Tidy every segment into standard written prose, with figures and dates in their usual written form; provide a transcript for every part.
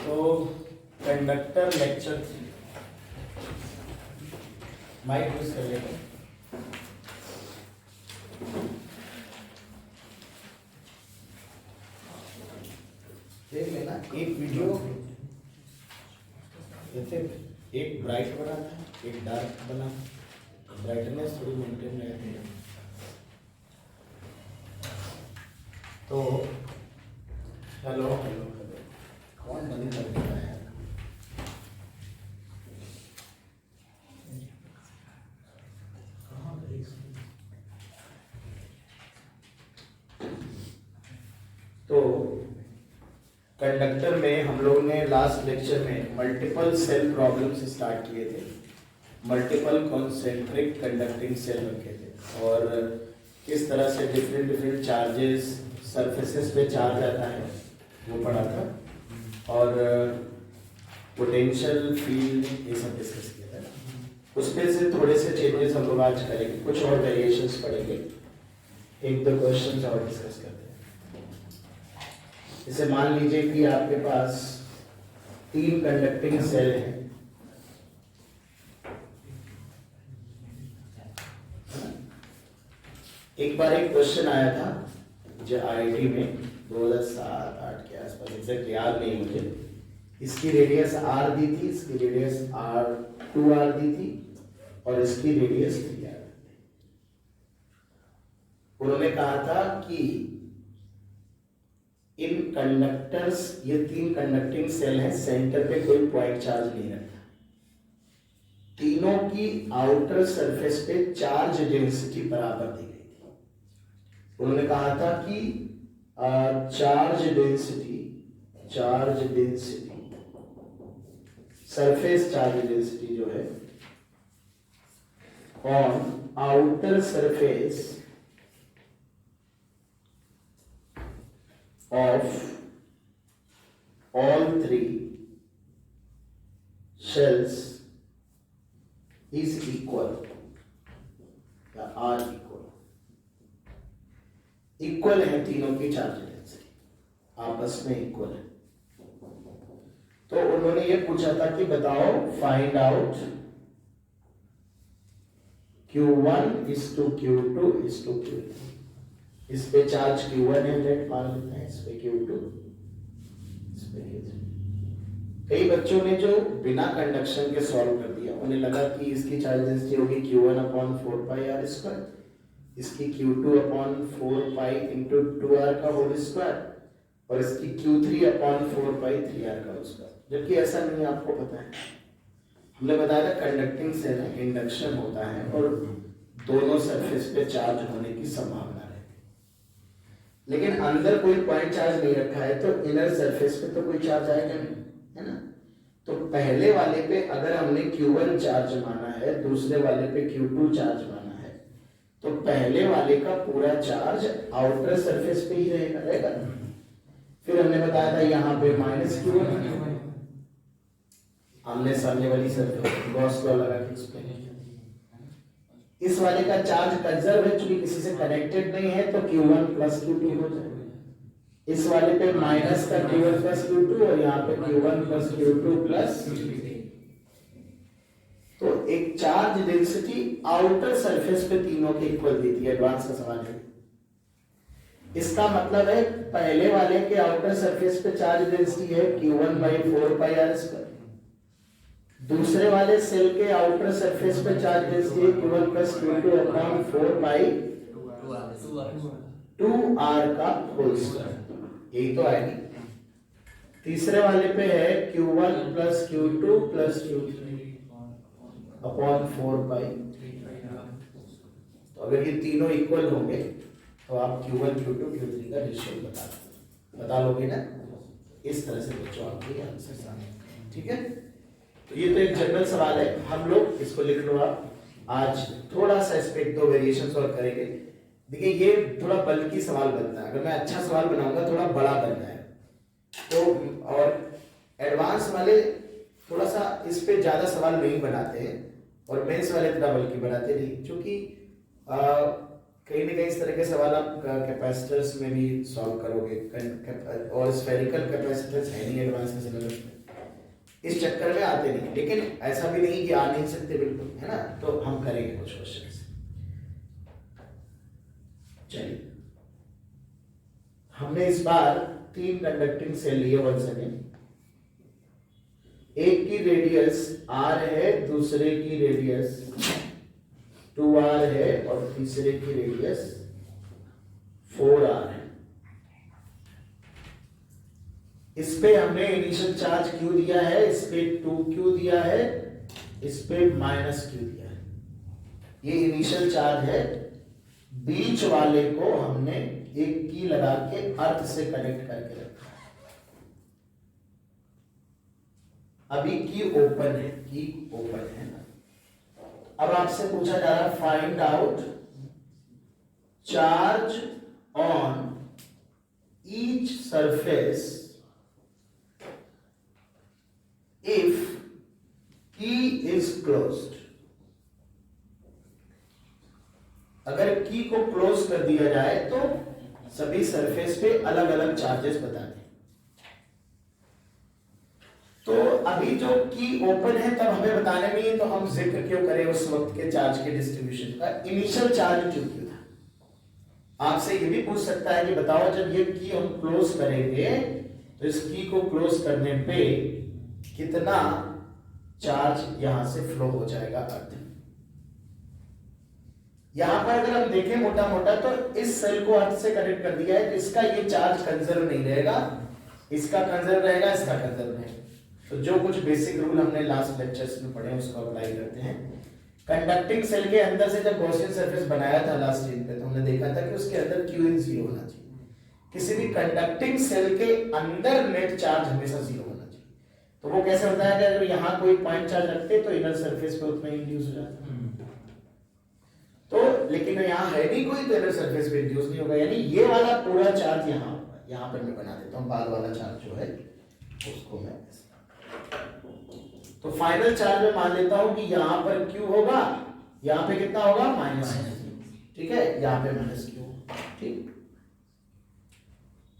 तो conductor lecture 3 mic use कर लेते देख लेना। एक वीडियो जैसे एक ब्राइट बना था, एक डार्क बना, ब्राइटनेस थोड़ी मेंटेन रहती है। तो हेलो हेलो हेलो कौन बंद कर देता है? तो कंडक्टर में हम लोग ने लास्ट लेक्चर में मल्टीपल सेल प्रॉब्लम्स स्टार्ट किए थे, मल्टीपल कॉन्सेंट्रिक कंडक्टिंग सेल रखे थे और किस तरह से डिफरेंट डिफरेंट चार्जेस सरफेसेस पे चार्ज आता है वो पढ़ा था और पोटेंशियल फील्ड ये सब डिस्कस किया था। उसमें से थोड़े से चेंजेस हम लोग आज करेंगे, कुछ और वेरिएशंस पढ़ेंगे, एक दो क्वेश्चंस और डिस्कस करते हैं। जैसे मान लीजिए कि आपके पास 3 कंडक्टिंग सेल हैं, एक बार एक क्वेश्चन आया था जो IIT में 2007-08 के आसपास, एग्जैक्ट याद नहीं मुझे। इसकी रेडियस R दी थी, इसकी रेडियस R2R दी थी और इसकी रेडियस 3R दी थी। उन्होंने कहा था कि इन कंडक्टर्स, ये 3 कंडक्टिंग सेल हैं, सेंटर पे कोई पॉइंट चार्ज नहीं रखता। तीनों की आउटर सरफेस पे चार्ज डेंसिटी बराबर दी गई थी। उन्होंने कहा था कि charge density surface charge density जो है on outer surface of all 3 shells is equal या are equal है। तीनों की चार्ज डेंसिटी आपस में इक्वल है। तो उन्होंने ये पूछा था कि बताओ find out Q1 is to Q2 is to Q3। इस पे चार्ज Q1 है, लेट मान लेते हैं, इस पे Q2, इस पे Q3। कई बच्चों ने जो बिना कंडक्शन के सॉल्व कर दिया, उन्हें लगा कि इसकी चार्ज डेंसिटी होगी Q1/4πr², इसकी Q2/4π × 2r का होल स्क्वायर और इसकी Q3/4π3r का होल स्क्वायर, जबकि ऐसा नहीं, आपको पता है। हमने बताया था कंडक्टिंग सेल है, इंडक्शन होता है और दोनों सरफेस पे चार्ज होने की संभावना, लेकिन अंदर कोई पॉइंट चार्ज नहीं रखा है तो इनर सरफेस पे तो कोई चार्ज आएगा नहीं, है ना। तो पहले वाले पे अगर हमने Q1 चार्ज माना है, दूसरे वाले पे Q2 चार्ज माना है, तो पहले वाले का पूरा चार्ज आउटर सरफेस पे ही रहेगा। फिर हमने बताया था यहाँ पे -Q1, आमने सामने वाली सरफेस गॉस लॉ लगा के एक्सप्लेन। इस वाले का चार्ज कंजर्व है, चूंकि किसी से कनेक्टेड नहीं है तो Q1 + Q2 हो जाएगा। इस वाले पे माइनस का Q1 + Q2 और यहाँ पे Q1 + Q2 +, तो एक चार्ज डेंसिटी आउटर सरफेस पे तीनों के इक्वल देती है। एडवांस का सवाल है। इसका मतलब है पहले वाले के आउटर सरफेस पे चार्ज डेंसिटी है Q1/4πr², दूसरे वाले सेल के आउटर सरफेस पे चार्ज डेंसिटी Q1 + Q2/4π2r का होल स्क्वायर, यही तो आएगी। तीसरे वाले पे है Q1 + Q2 + Q3/4π। तो अगर ये तीनों इक्वल होंगे तो आप Q1 Q2 Q3 का रेशियो बता लोगे ना। इस तरह से बच्चों आपके आंसर आने, ठीक है। तो ये तो एक जनरल सवाल है, हम लोग इसको लिख लो आप। आज थोड़ा सा इस पे 1-2 वेरिएशंस और करेंगे। देखिए ये थोड़ा बल्कि सवाल बनता है, अगर मैं अच्छा सवाल बनाऊंगा थोड़ा बड़ा बन जाए तो, और एडवांस वाले थोड़ा सा इस पे ज्यादा सवाल नहीं बनाते हैं और मेंस वाले इतना बल्कि बनाते नहीं, क्योंकि कहीं ना कहीं इस तरह के सवाल आप कैपेसिटर्स में भी सॉल्व करोगे, और स्फेरिकल कैपेसिटर्स है नहीं एडवांस के सिलेबस में, इस चक्कर में आते नहीं। लेकिन ऐसा भी नहीं कि आ नहीं सकते बिल्कुल, है ना, तो हम करेंगे कुछ क्वेश्चन। चलिए, हमने इस बार 3 कंडक्टिंग सेल लिए वंस अगेन। एक की रेडियस r है, दूसरे की रेडियस 2r है और तीसरे की रेडियस 4r है। इस पे हमने इनिशियल चार्ज q दिया है, इस पे 2q दिया है, इस पे -q दिया है। ये इनिशियल चार्ज है। बीच वाले को हमने एक की लगा के अर्थ से कनेक्ट करके रखा है। अभी की ओपन है, की ओपन है ना। अब आपसे पूछा जा रहा है find out charge on each surface if की इज क्लोज्ड। अगर की को क्लोज कर दिया जाए तो सभी सरफेस पे अलग अलग चार्जेस बता दें। तो अभी जो की ओपन है तब हमें बताने नहीं है, तो हम जिक्र क्यों करें उस वक्त के चार्ज के डिस्ट्रीब्यूशन का। इनिशियल चार्ज क्यों था। आपसे ये भी पूछ सकता है कि बताओ जब ये की हम क्लोज करेंगे तो इस की को क्लोज करने पे कितना चार्ज यहां से फ्लो हो जाएगा अर्थ। यहां पर अगर हम देखें मोटा मोटा तो इस सेल को अर्थ से कनेक्ट कर दिया है, तो इसका ये चार्ज कंजर्व नहीं रहेगा, इसका कंजर्व रहेगा, इसका कंजर्व रहेगा। तो जो कुछ बेसिक रूल हमने लास्ट लेक्चर्स में पढ़े उसको अप्लाई करते हैं। कंडक्टिंग सेल के अंदर से जब गॉसियन सरफेस बनाया था लास्ट ईयर पे, तो हमने देखा था कि उसके अंदर क्यू इन 0 होना चाहिए। किसी भी कंडक्टिंग सेल के अंदर नेट चार्ज हमेशा 0 होना चाहिए। तो वो कैसे होता है कि अगर यहाँ कोई पॉइंट चार्ज रखते तो इनर सरफेस पे उतना इंड्यूस हो जाता है, तो लेकिन यहाँ है नहीं कोई, तो इनर सरफेस पे इंड्यूस नहीं होगा। यानी ये वाला पूरा चार्ज यहाँ पर मैं बना देता हूँ, बाल वाला चार्ज जो है उसको मैं, तो फाइनल चार्ज में मान लेता हूं कि यहां पर Q होगा, यहां पे कितना होगा -Q, ठीक है, यहां पे -Q, ठीक।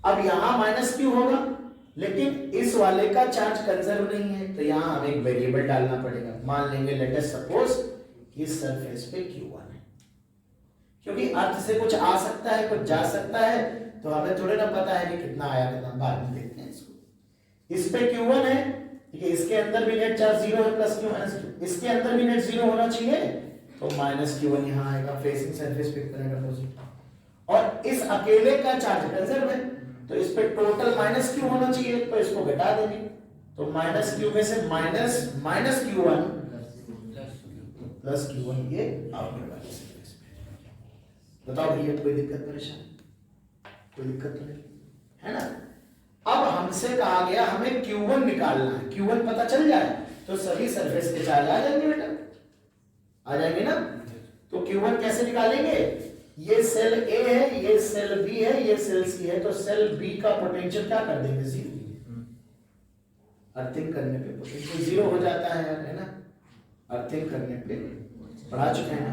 अब यहां -Q होगा, लेकिन इस वाले का चार्ज कंजर्व नहीं है, तो यहां हमें एक वेरिएबल डालना पड़ेगा। मान लेंगे लेट अस सपोज कि इस सरफेस पे Q1 है, क्योंकि अर्थ से कुछ आ सकता है कुछ जा सकता है, तो हमें थोड़े ना पता है कि कितना आया कितना, बाद में देखते हैं इसको। इस पे Q1 है, ठीक है, इसके अंदर भी नेट चार्ज 0 है, +Q -Q, इसके अंदर भी नेट 0 होना चाहिए, तो -Q1 यहां आएगा, फेसिंग सरफेस पे करेगा पॉजिटिव। और इस अकेले का चार्ज कंजर्व है, तो इस पे टोटल -Q होना चाहिए, तो इसको घटा देंगे, तो -Q में से -Q1 +Q1 ये आउटर वाले सरफेस पे। बताओ भैया कोई दिक्कत परेशानी, कोई दिक्कत तो नहीं है ना। अब हमसे कहा गया हमें Q1 निकालना है, Q1 पता चल जाए तो सभी सरफेस के चार्ज आ जाएंगे बेटा, आ जाएंगे ना। तो Q1 कैसे निकालेंगे, ये सेल A है, ये सेल B है, ये सेल C है, तो सेल B का पोटेंशियल क्या कर देंगे 0। अर्थिंग करने पे पोटेंशियल 0 हो जाता है ना, अर्थिंग करने पे पढ़ा चुके हैं ना।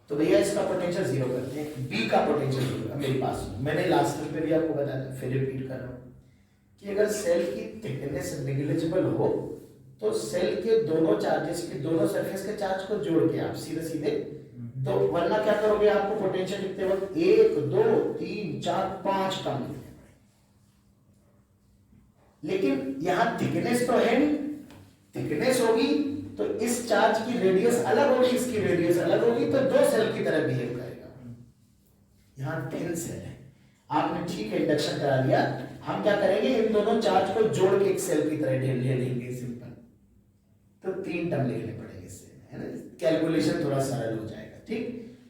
तो भैया इसका पोटेंशियल 0 करते हैं, बी का पोटेंशियल 0। मेरे पास मैंने लास्ट में भी आपको बताया, फिर रिपीट कर रहा हूं कि अगर सेल की थिकनेस नेग्लिजिबल हो तो सेल के दोनों चार्जेस के, दोनों सरफेस के चार्ज को जोड़ के आप सीधे सीधे, तो वरना क्या करोगे, आपको पोटेंशियल लिखते वक्त 1 2 3 4 5 टर्म लिखते हैं, लेकिन यहां थिकनेस तो है नहीं। थिकनेस होगी तो इस चार्ज की रेडियस अलग होगी, इसकी रेडियस अलग होगी, तो दो सेल की तरह बिहेव करेगा। यहां 3 सेल है, आपने ठीक है इंडक्शन करा दिया। हम क्या करेंगे, इन दोनों चार्ज को जोड़ के एक सेल की तरह ले लेंगे, सिंपल। तो 3 टर्म लिखने पड़ेंगे इससे, है ना, कैलकुलेशन थोड़ा सरल हो जाएगा, ठीक।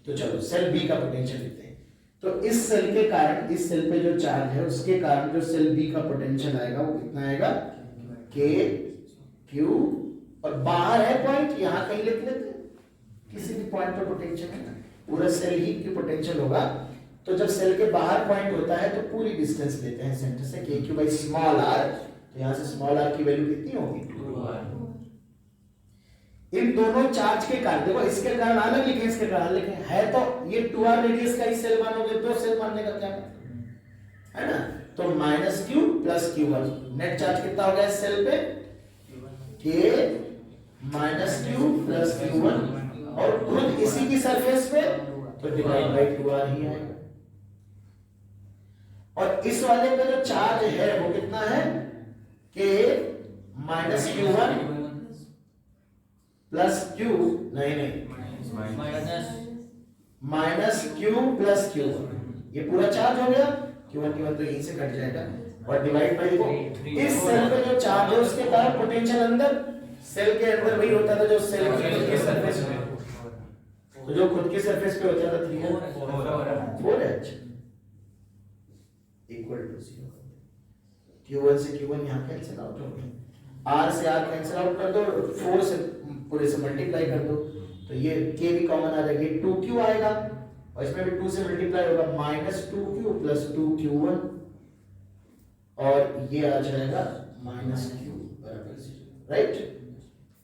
तो चलो सेल बी का पोटेंशियल लिखते हैं। तो इस सेल के कारण, इस सेल पे जो चार्ज है उसके कारण जो सेल बी का पोटेंशियल आएगा वो कितना आएगा, K Q, और बाहर है पॉइंट, यहां कहीं लिख लेते हैं, किसी भी पॉइंट पर पोटेंशियल है ना, पूरा सेल ही की पोटेंशियल होगा। तो जब सेल के बाहर पॉइंट होता है तो पूरी डिस्टेंस लेते हैं सेंटर से, KQ बाई स्मॉल r, तो यहां से स्मॉल r की वैल्यू कितनी होगी 2r। इन दोनों चार्ज के कारण, देखो इसके कारण अलग लिखे, इसके कारण लिखे, है तो ये 2r रेडियस का ही सेल मानोगे, दो सेल मानने का क्या मतलब है ना। तो -q plus q1, net charge कितना हो गया इस सेल पे, k -q प्लस q1, और खुद इसी की सरफेस पे तो डिवाइड बाय 2r ही है। और इस वाले पे जो चार्ज है वो कितना है, k -q1 प्लस q, नहीं माइनस q प्लस q1, ये पूरा चार्ज हो गया, q1 तो यहीं से कट जाएगा, और डिवाइड बाय को इस सेल पे जो चार्ज है उसके कारण पोटेंशियल अंदर सेल के अंदर वही होता था जो सेल की खुद की सरफेस पे, तो जो खुद की सरफेस पे होता था 4 h इक्वल टू 0, q1 से q1 यहाँ कैंसिल आउट हो गया, r से r कैंसिल आउट कर दो, 4 से पूरे से मल्टीप्लाई कर दो, तो ये k भी कॉमन आ जाएगी, 2q आएगा, और इसमें भी 2 से मल्टीप्लाई होगा, -2q प्लस 2q1, और ये आ जाएगा -q बराबर 0, राइट।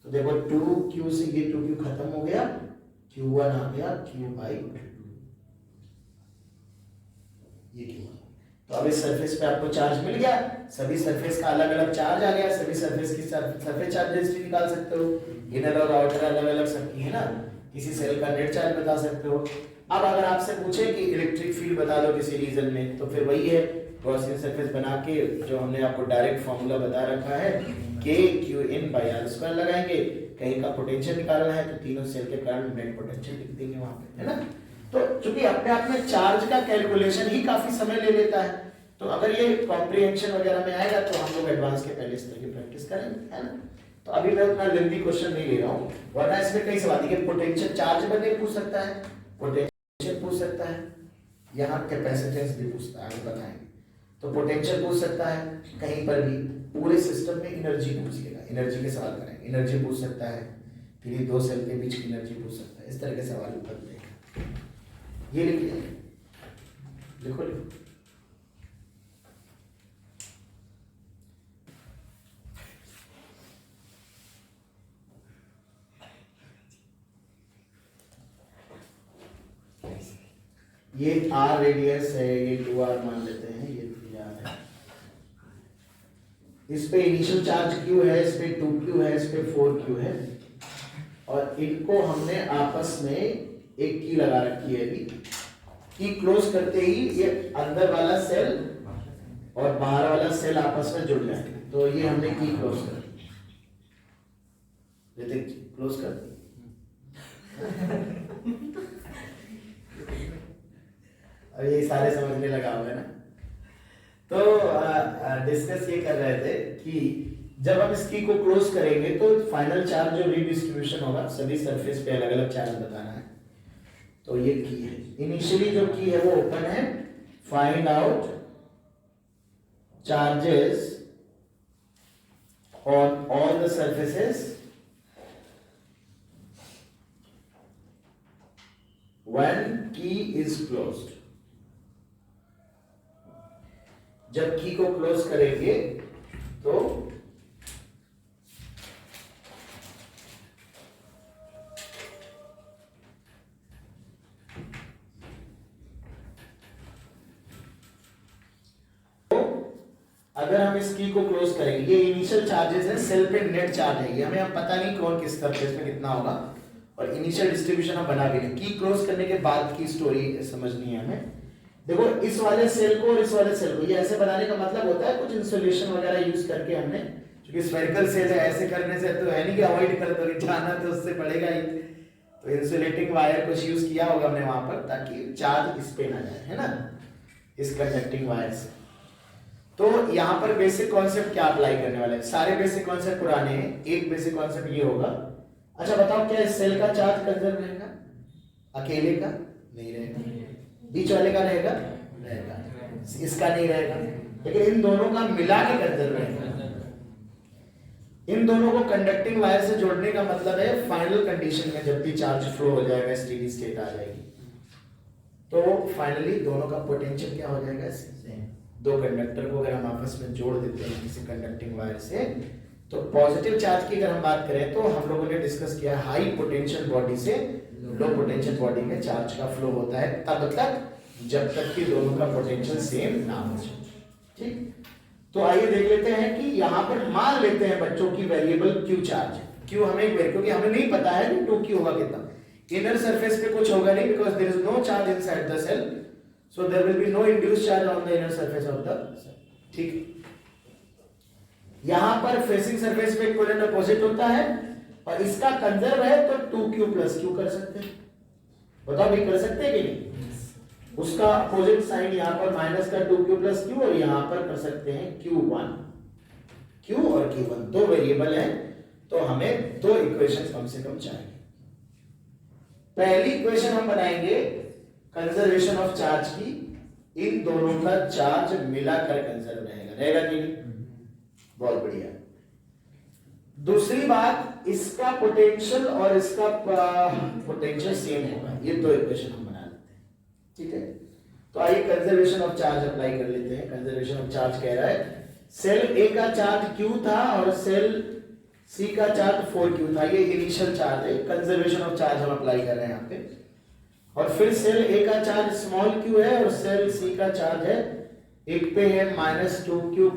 तो देखो 2q से ये 2q खत्म हो गया, q1 आ गया q बाई 2, ये q1। तो अब इस सरफेस पे आपको चार्ज मिल गया, सभी सरफेस का अलग अलग चार्ज आ गया, सभी सरफेस की सरफेस चार्ज डेंसिटी निकाल सकते हो, इनर और आउटर अलग अलग सबकी है ना, किसी सेल का नेट चार्ज बता सकते हो। अब अगर आपसे पूछे कि इलेक्ट्रिक फील्ड बता दो किसी रीजन में, तो फिर वही है गॉसियन सरफेस बना के जो हमने आपको डायरेक्ट फॉर्मूला बता रखा है, k q in by r square लगाएंगे, कहीं का पोटेंशियल निकालना है तो तीनों सेल के कारण नेट पोटेंशियल लिख देंगे वहां पे, है ना। तो चूंकि अपने आप में चार्ज का कैलकुलेशन ही काफी समय ले लेता है, तो अगर ये कॉम्प्रिहेंशन वगैरह में आएगा तो हम लोग एडवांस के पहले इस तरह की प्रैक्टिस करेंगे, है ना। तो अभी मैं उतना लेंथी क्वेश्चन नहीं ले रहा हूँ, वरना इसमें कई सवाल है, पोटेंशियल चार्ज बने पूछ सकता है, पोटेंशियल पूछ सकता है, यहाँ कैपेसिटेंस भी पूछता है, आगे बताएंगे। तो पोटेंशियल पूछ सकता है, कहीं पर भी पूरे सिस्टम में एनर्जी पूछ लेगा, एनर्जी के सवाल करेंगे, एनर्जी पूछ सकता है, फिर ये दो सेल के बीच की एनर्जी पूछ सकता है, इस तरह के सवाल बनते हैं। ये लिख लिया, लिखो लिखो। ये r रेडियस है, ये 2r मान लेते हैं, ये 3r है, इस पे इनिशियल चार्ज q है, इस पे 2q है, इस पे 4q है, और इनको हमने आपस में एक की लगा रखी है, अभी की क्लोज करते ही ये अंदर वाला सेल और बाहर वाला सेल आपस में जुड़ जाएंगे, तो ये हमने की क्लोज कर दी, क्लोज कर दी। अब ये सारे समझने लगा होगा ना। तो डिस्कस ये कर रहे थे कि जब हम इस की को क्लोज करेंगे तो फाइनल चार्ज जो रीडिस्ट्रीब्यूशन होगा, सभी सरफेस पे अलग अलग चार्ज बताना है, तो ये की है। इनिशियली जो की है वो ओपन है, find out charges on all the surfaces when की इज क्लोज्ड। जब की को क्लोज करेंगे तो अगर हम इस की को क्लोज करेंगे, ये इनिशियल चार्जेस है, सेल पे नेट चार्ज है, ये हमें पता नहीं कौन किस सरफेस में कितना होगा, और इनिशियल डिस्ट्रीब्यूशन हम बना भी नहीं, की क्लोज करने के बाद की स्टोरी समझनी है हमें। देखो इस वाले सेल को और इस वाले सेल को ये ऐसे बनाने का मतलब होता है कुछ इंसुलेशन वगैरह यूज करके हमने, क्योंकि स्फेरिकल सेल है, ऐसे करने से तो है नहीं कि अवॉइड कर दोगे, जाना तो उससे पड़ेगा ही, तो इंसुलेटिंग वायर कुछ यूज किया होगा हमने वहां पर, ताकि चार्ज इस पे ना जाए, है ना, इस कंडक्टिंग वायर से। तो यहाँ पर बेसिक कॉन्सेप्ट क्या अप्लाई करने वाले हैं, सारे बेसिक कॉन्सेप्ट पुराने हैं, एक बेसिक कॉन्सेप्ट ये होगा। अच्छा बताओ, क्या इस सेल का चार्ज कंजर्व रहेगा, अकेले का नहीं रहेगा, बीच वाले का रहेगा, इसका नहीं रहेगा, लेकिन इन दोनों का मिला के कंजर्व रहेगा। इन दोनों को कंडक्टिंग वायर से जोड़ने का मतलब है फाइनल कंडीशन में जब भी चार्ज फ्लो हो जाएगा, स्टेडी स्टेट आ जाएगी, तो फाइनली दोनों का पोटेंशियल क्या हो जाएगा, दो कंडक्टर को अगर हम आपस में जोड़ देते हैं किसी कंडक्टिंग वायर से, तो पॉजिटिव चार्ज की अगर हम बात करें तो हम लोगों ने डिस्कस किया हाई पोटेंशियल बॉडी से लो पोटेंशियल बॉडी में चार्ज का फ्लो होता है तब तक जब तक कि दोनों का पोटेंशियल सेम ना हो जाए। ठीक, तो आइए देख लेते हैं कि यहां पर मान लेते हैं बच्चों की वेरिएबल क्यू चार्ज है। क्यू हमें क्योंकि हमें नहीं पता है कि 2q होगा कितना, इनर सरफेस पे कुछ होगा नहीं because there is no charge inside the shell, so there will be no induced charge on the inner surface of the shell. ठीक, यहां पर फेसिंग सरफेस पे इक्विवेलेंट अपोजिट होता है और इसका कंजर्व है तो 2q + q कर सकते हैं। बताओ भी कर सकते हैं कि नहीं? उसका अपोजिट साइन यहां पर माइनस का 2q + q और यहां पर कर सकते हैं q1, q और q1 दो वेरिएबल हैं तो हमें दो इक्वेशन कम से कम चाहिए। पहली इक्वेशन हम बनाएंगे कंजर्वेशन ऑफ चार्ज की, इन दोनों का चार्ज मिलाकर कंजर्व रहेगा कि नहीं? बहुत बढ़िया। दूसरी बात, इसका पोटेंशियल और इसका पोटेंशियल सेम होगा, ये दो इक्वेशन हम बना लेते हैं। ठीक है, तो आइए कंजर्वेशन ऑफ चार्ज अप्लाई कर लेते हैं। कंजर्वेशन ऑफ चार्ज कह रहा है सेल ए का चार्ज q था और सेल सी का चार्ज 4q था, ये इनिशियल चार्ज है। कंजर्वेशन ऑफ चार्ज हम अप्लाई कर रहे हैं यहाँ पे। और फिर सेल ए का चार्ज स्मॉल q है और सेल सी का चार्ज है, एक पे है -2q +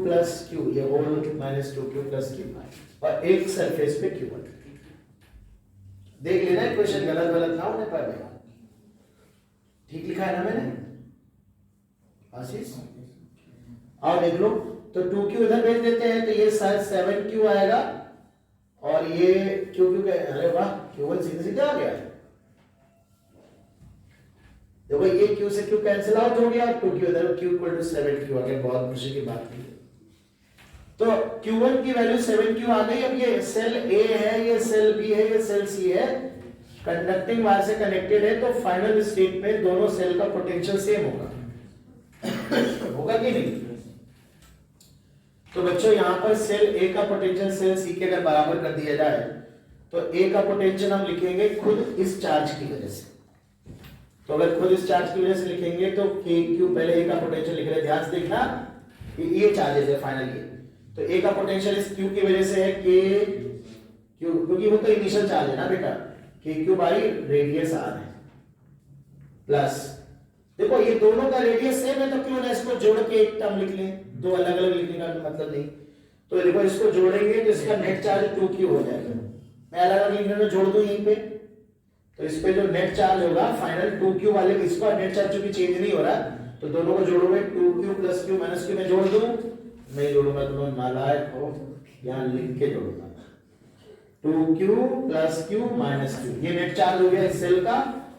q, ये होल -2q + q और एक सरफेस पे q1। देख लेना इक्वेशन गलत ना होने पाए। ठीक लिखा है ना मैंने आशीष? और देख लो तो 2q इधर भेज देते हैं तो ये शायद 7q आएगा और ये q अरे वाह q1 सीधे आ गया। देखो ये q से q कैंसिल आउट हो गया, 2q इधर q = 7q आ गया। बहुत खुशी की बात है। तो q1 की वैल्यू 7q आ गई। अब ये सेल a है, ये सेल b है, ये सेल c है, कंडक्टिंग वायर से कनेक्टेड है, तो फाइनल स्टेट में दोनों सेल का पोटेंशियल सेम होगा। होगा कि नहीं? तो बच्चों यहां पर सेल A का पोटेंशियल सेल C के अगर बराबर कर दिया जाए तो A का पोटेंशियल हम लिखेंगे खुद इस चार्ज की वजह से। तो अगर खुद इस चार्ज की वजह से लिखेंगे तो KQ, पहले A का पोटेंशियल लिख रहे, ध्यान से देखना ये चार्जेस है फाइनल ये। तो A का पोटेंशियल इस Q की वजह से है KQ, क्योंकि वो तो इनिशियल चार्ज है ना बेटा, KQ बाई रेडियस R है प्लस, देखो ये दोनों का रेडियस सेम है तो क्यों ना इसको जोड़ के एक टर्म लिख लें, दो अलग अलग लिखने का मतलब नहीं। तो देखो इसको जोड़ेंगे तो इसका नेट चार्ज 2q हो जाएगा। मैं अलग अलग लिखने में जोड़ दूं यहीं पे, तो इस पे जो नेट चार्ज होगा फाइनल 2q वाले, इसका नेट चार्ज चूंकि चेंज नहीं हो रहा तो दोनों को जोड़ोगे 2q + q - q में जोड़ दूं, नहीं जोड़ूंगा तो नालायक हो, यहां लिख के जोड़ूंगा 2q + q - q, ये नेट चार्ज हो गया इस सेल का।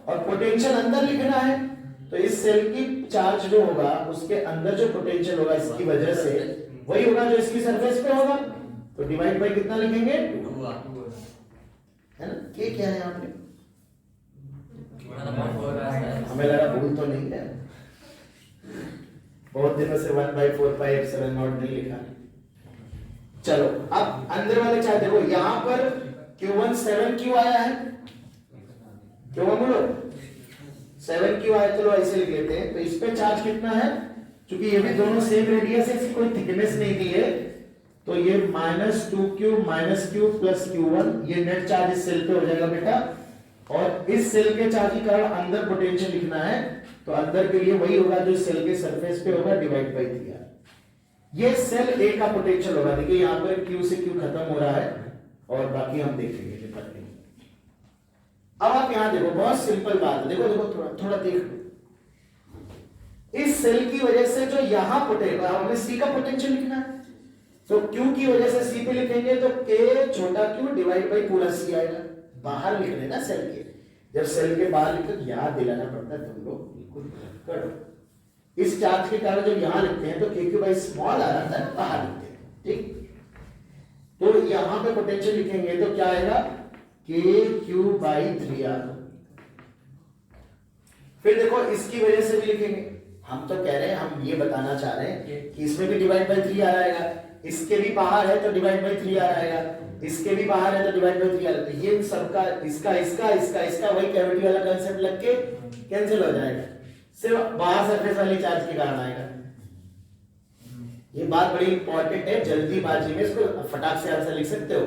और पोटेंशियल अंदर लिखना है तो इस सेल की चार्ज जो होगा उसके अंदर जो पोटेंशियल होगा इसकी वजह से वही होगा जो इसकी सरफेस पे होगा, तो डिवाइड बाय कितना लिखेंगे 2 है ना। ये क्या है यहाँ पे? हमें लगा भूल तो नहीं है, बहुत दिनों से 1/4πε0 नहीं लिखा। चलो अब अंदर वाले चार्ज देखो, यहां पर Q1 7q आया है, क्यों बोलो 7q आया, चलो ऐसे लिख लेते हैं। तो इस पे चार्ज कितना है, क्योंकि ये भी दोनों सेम रेडियस है, इसकी कोई थिकनेस नहीं दी है, तो ये -2q - q + q1, ये नेट चार्ज इस सेल पे हो जाएगा बेटा। और इस सेल के चार्ज के कारण अंदर पोटेंशियल लिखना है, तो अंदर के लिए वही होगा जो सेल के सरफेस पे होगा, डिवाइड बाय 3r। ये सेल A का पोटेंशियल होगा। देखिए यहाँ पर q से q खत्म हो रहा है और बाकी हम देखेंगे। अब आप यहां देखो, बहुत सिंपल बात है, देखो थोड़ा देख लो। इस सेल की वजह से जो यहां पोटेंशियल, हमें C का पोटेंशियल लिखना है, तो Q की वजह से C पे लिखेंगे तो K छोटा q डिवाइड बाय पूरा C आएगा। बाहर लिख लेना सेल के, जब सेल के बाहर लिखते तो याद दिलाना पड़ता है, तुम लोग बिल्कुल करो। इस चार्ज के कारण जब यहां लिखते हैं तो KQ बाय स्मॉल आ रहा है, बाहर लिखते हैं। ठीक, तो यहां पे पोटेंशियल लिखेंगे तो क्या आएगा KQ/3r। फिर देखो इसकी वजह से भी लिखेंगे, हम तो कह रहे हैं, हम ये बताना चाह रहे हैं कि इसमें भी डिवाइड बाय 3r आएगा, इसके भी बाहर है तो डिवाइड बाय 3r आएगा, इसके भी बाहर है तो डिवाइड बाय 3r आएगा। ये सबका इसका वही कैविटी वाला कांसेप्ट लग के कैंसिल हो जाएगा, सिर्फ बाहर सरफेस वाली चार्ज के कारण आएगा। ये बात बड़ी इंपॉर्टेंट है, जल्दीबाजी में इसको फटाक से आंसर लिख सकते हो।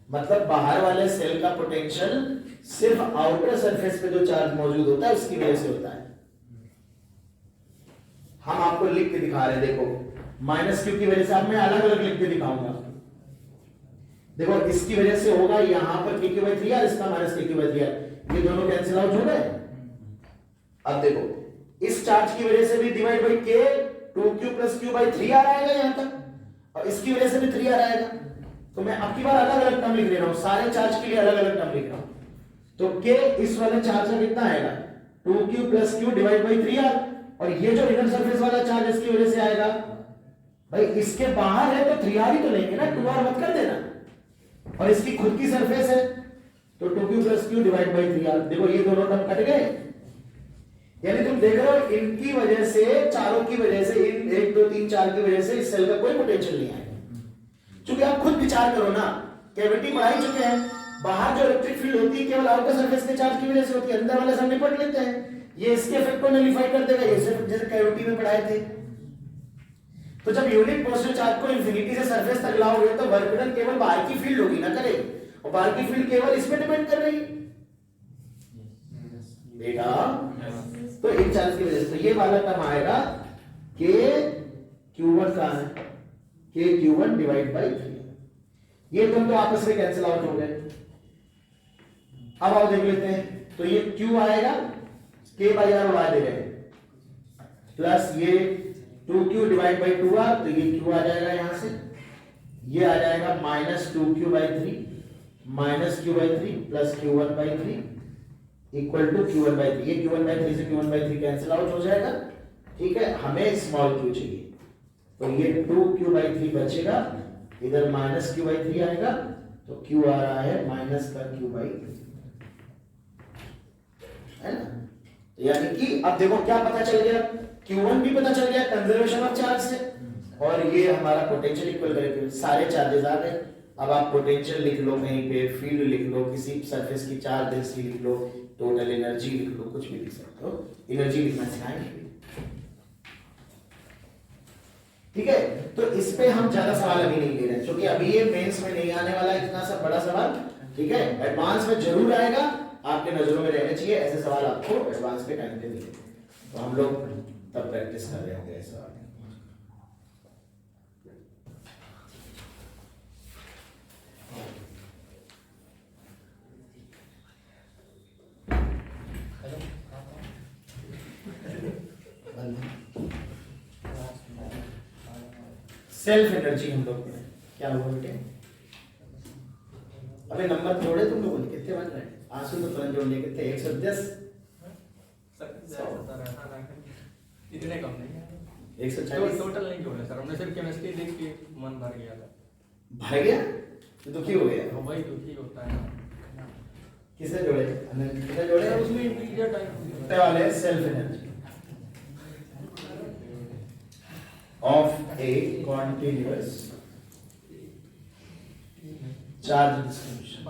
मतलब बाहर वाले सेल का पोटेंशियल सिर्फ आउटर सरफेस पे जो चार्ज मौजूद होता है उसकी वजह से होता है। हम आपको लिख के दिखा रहे हैं, देखो माइनस क्यू की वजह से, अब मैं अलग अलग लिख के दिखाऊंगा। देखो इसकी वजह से होगा यहां पर के क्यू बाई 3 इसका माइनस के क्यू बाई 3, ये दोनों कैंसिल आउट हो गए। अब देखो इस चार्ज की वजह से भी डिवाइड बाई के 2q प्लस क्यू बाई 3 आ रहेगा यहां तक, और इसकी वजह से भी 3 आ रहेगा। तो मैं अब की बार अलग अलग टर्म लिख रहा हूं, सारे चार्ज के लिए अलग अलग टर्म लिख रहा हूं। तो k इस वाले चार्ज का कितना आएगा 2q plus q divide by 3r, और ये जो इनर सरफेस वाला चार्ज इसकी वजह से आएगा, भाई इसके बाहर है तो 3r ही तो लेंगे ना, 2r मत कर देना, और इसकी खुद की सरफेस है तो 2q plus q divide by 3r। देखो ये दोनों टर्म कट गए, यानी तुम देख रहे हो इनकी वजह से, चारों की वजह से, इन 1 2 3 4 की वजह से इस सेल का कोई पोटेंशियल नहीं आएगा। क्योंकि आप खुद विचार करो ना, कैविटी बढ़ा ही चुके हैं, बाहर जो इलेक्ट्रिक फील्ड होती है केवल आउटर सरफेस के चार्ज की वजह से होती है, अंदर वाले सब निपट लेते हैं, ये इसके इफेक्ट को नलिफाई कर देगा, ये सिर्फ जैसे कैविटी में पढ़ाए थे। तो जब यूनिट पोजिटिव चार्ज को इंफिनिटी से सरफेस तक लाओगे तो वर्क डन केवल बाहर की फील्ड होगी ना करेगी, और बाहर की फील्ड केवल इस पे डिपेंड कर रही बेटा। तो इन चार्ज की वजह से तो ये वाला टर्म आएगा के Q1 का है के Q1 डिवाइड बाई 3, ये तुम तो आपस में कैंसिल आउट हो गए। अब आओ देख लेते हैं, तो ये Q आएगा k बाई आर उड़ा दे रहे प्लस ये 2q डिवाइड बाई 2r, तो ये q आ जाएगा यहां से, ये आ जाएगा minus 2q by 3 minus q by 3 plus q1 by 3 equal to q1 by 3। ये q1 बाई 3 से q1 बाई 3 कैंसिल आउट हो जाएगा, ठीक है। हमें स्मॉल q चाहिए, तो ये 2q बाई 3 बचेगा, इधर माइनस q बाई 3 आएगा, तो q आ रहा है माइनस का q बाई 3, है ना। यानी कि अब देखो क्या पता चल गया, Q1 भी पता चल गया कंजर्वेशन ऑफ चार्ज से, और ये हमारा पोटेंशियल इक्वल करेक्ट, सारे चार्जेस आ गए। अब आप पोटेंशियल लिख लो, कहीं पे फील्ड लिख लो, किसी सरफेस की चार्ज डेंसिटी लिख लो, टोटल एनर्जी लिख लो, कुछ भी लिख सकते हो, एनर्जी लिखना सिखाएंगे, ठीक है। तो इस पे हम ज्यादा सवाल अभी नहीं ले रहे हैं, क्योंकि अभी ये मेंस में नहीं आने वाला है इतना सा बड़ा सवाल, ठीक है। एडवांस में जरूर आएगा, आपके नजरों में रहने चाहिए ऐसे सवाल, आपको एडवांस पे टाइम पे मिलेंगे, तो हम लोग तब प्रैक्टिस कर रहे होंगे ऐसे सवाल। सेल्फ एनर्जी हम लोग में क्या हुआ बेटे, अबे नंबर जोड़े तुम लोगों ने, कितने बन रहे हैं आंसू तो तुरंत जोड़ने कितने, 110 इतने कम नहीं, 140 टोटल नहीं जोड़े सर, हमने सिर्फ केमिस्ट्री देख के मन भर गया था। भर गया तो दुखी हो गया, तो वही दुखी होता है। किसे जोड़े, किसे जोड़े, उसमें इंटीरियर टाइप वाले self energy of a continuous charge distribution।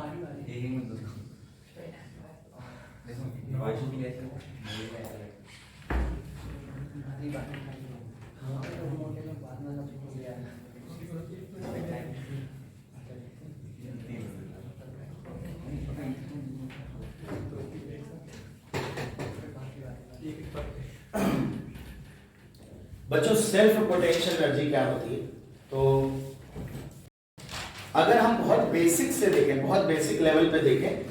बच्चों सेल्फ पोटेंशियल एनर्जी क्या होती है, तो अगर हम बहुत बेसिक से देखें, बहुत बेसिक लेवल पे देखें,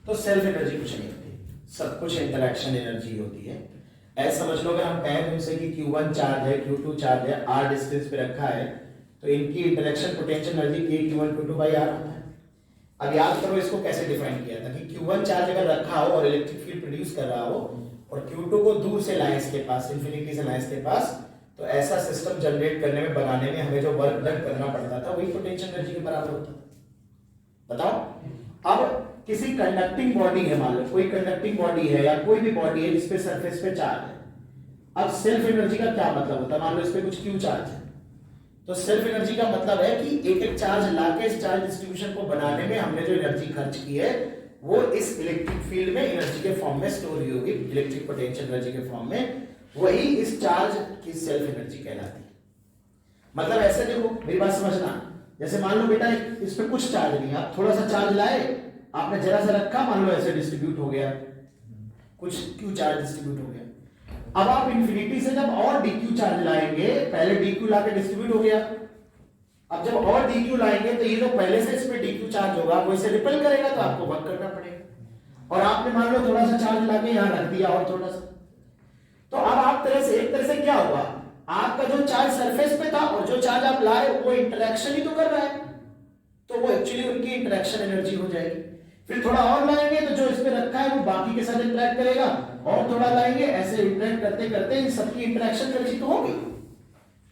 तो सेल्फ एनर्जी कुछ नहीं होती, सब कुछ इंटरेक्शन एनर्जी होती है। ऐसा समझ लो अगर हम कहें तुमसे कि Q1 चार्ज है, Q2 चार्ज है, R डिस्टेंस पे रखा है, तो इनकी interaction potential energy K Q1 Q2 by R होता है। अब याद करो इसको कैसे डिफाइन किया था कि Q1 चार्ज अगर रखा हो और इलेक्ट्रिक फील्ड प्रोड्यूस कर रहा हो, और Q2 को दूर से लाए इसके पास, इंफिनिटी से लाए इसके पास, तो ऐसा सिस्टम जनरेट करने में, बनाने में हमें जो वर्क डन करना पड़ता था वही पोटेंशियल एनर्जी के बराबर होता था। बताओ अब किसी कंडक्टिंग बॉडी है, मान लो कोई कंडक्टिंग बॉडी है या कोई भी बॉडी है जिसपे सरफेस पे चार्ज है, अब सेल्फ एनर्जी का क्या मतलब होता है, मान लो इस पे कुछ Q चार्ज है, तो सेल्फ एनर्जी का मतलब है कि एक एक चार्ज लाके इस चार्ज डिस्ट्रीब्यूशन को बनाने में हमने जो एनर्जी खर्च की है वो इस इलेक्ट्रिक फील्ड में एनर्जी के फॉर्म में स्टोर हुई होगी, इलेक्ट्रिक पोटेंशियल एनर्जी के फॉर्म में, वही इस चार्ज की सेल्फ एनर्जी कहलाती है। मतलब ऐसे देखो, मेरी बात समझना, जैसे मान लो बेटा इस पे कुछ चार्ज नहीं, आप थोड़ा सा चार्ज लाए, आपने जरा सा रखा, मान लो ऐसे डिस्ट्रीब्यूट हो गया, कुछ क्यू चार्ज डिस्ट्रीब्यूट हो गया। अब आप इंफिनिटी से जब और डी क्यू चार्ज लाएंगे, पहले डी क्यू लाके डिस्ट्रीब्यूट हो गया, अब जब और डी क्यू लाएंगे तो ये जो पहले से इस पे डी क्यू चार्ज होगा वो इसे रिपेल करेगा, तो आपको वर्क करना पड़ेगा। और आपने मान लो थोड़ा सा चार्ज लाके यहां रख दिया और थोड़ा सा, तो अब आप एक तरह से क्या हुआ, आपका जो चार्ज सरफेस पे था और जो चार्ज आप लाए वो इंटरेक्शन ही तो कर रहा है, तो वो एक्चुअली उनकी इंटरेक्शन एनर्जी हो जाएगी। फिर थोड़ा और लाएंगे तो जो इस पे रखा है वो बाकी के साथ इंटरेक्ट करेगा, और थोड़ा लाएंगे, ऐसे इंटरेक्ट करते करते इन सबकी इंटरेक्शन एनर्जी तो होगी।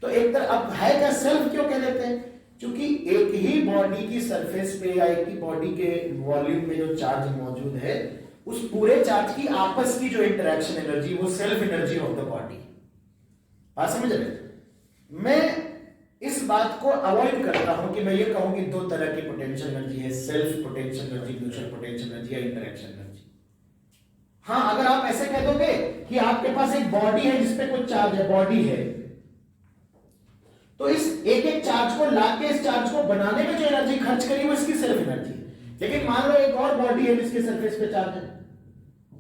तो एक तरह अब है क्या, सेल्फ क्यों कह देते हैं, क्योंकि एक ही बॉडी की सरफेस पे या एक ही बॉडी के वॉल्यूम में जो चार्ज मौजूद है, उस पूरे चार्ज की आपस की जो इंटरेक्शन एनर्जी, वो self energy of the body. बात समझ रहे? मैं इस बात को अवॉइड करता हूं कि मैं ये कहूं कि दो तरह की पोटेंशियल एनर्जी है, self potential energy, mutual potential energy या इंटरेक्शन एनर्जी। हाँ, अगर आप ऐसे कह दोगे कि आपके पास एक बॉडी है जिसपे कुछ चार्ज है, बॉडी है, तो इस एक एक चार्ज को लाके इस चार्ज को बनाने में जो एनर्जी खर्च करी वो इसकी सेल्फ एनर्जी है। लेकिन मान लो एक और बॉडी है जिसके सरफेस पे चार्ज है,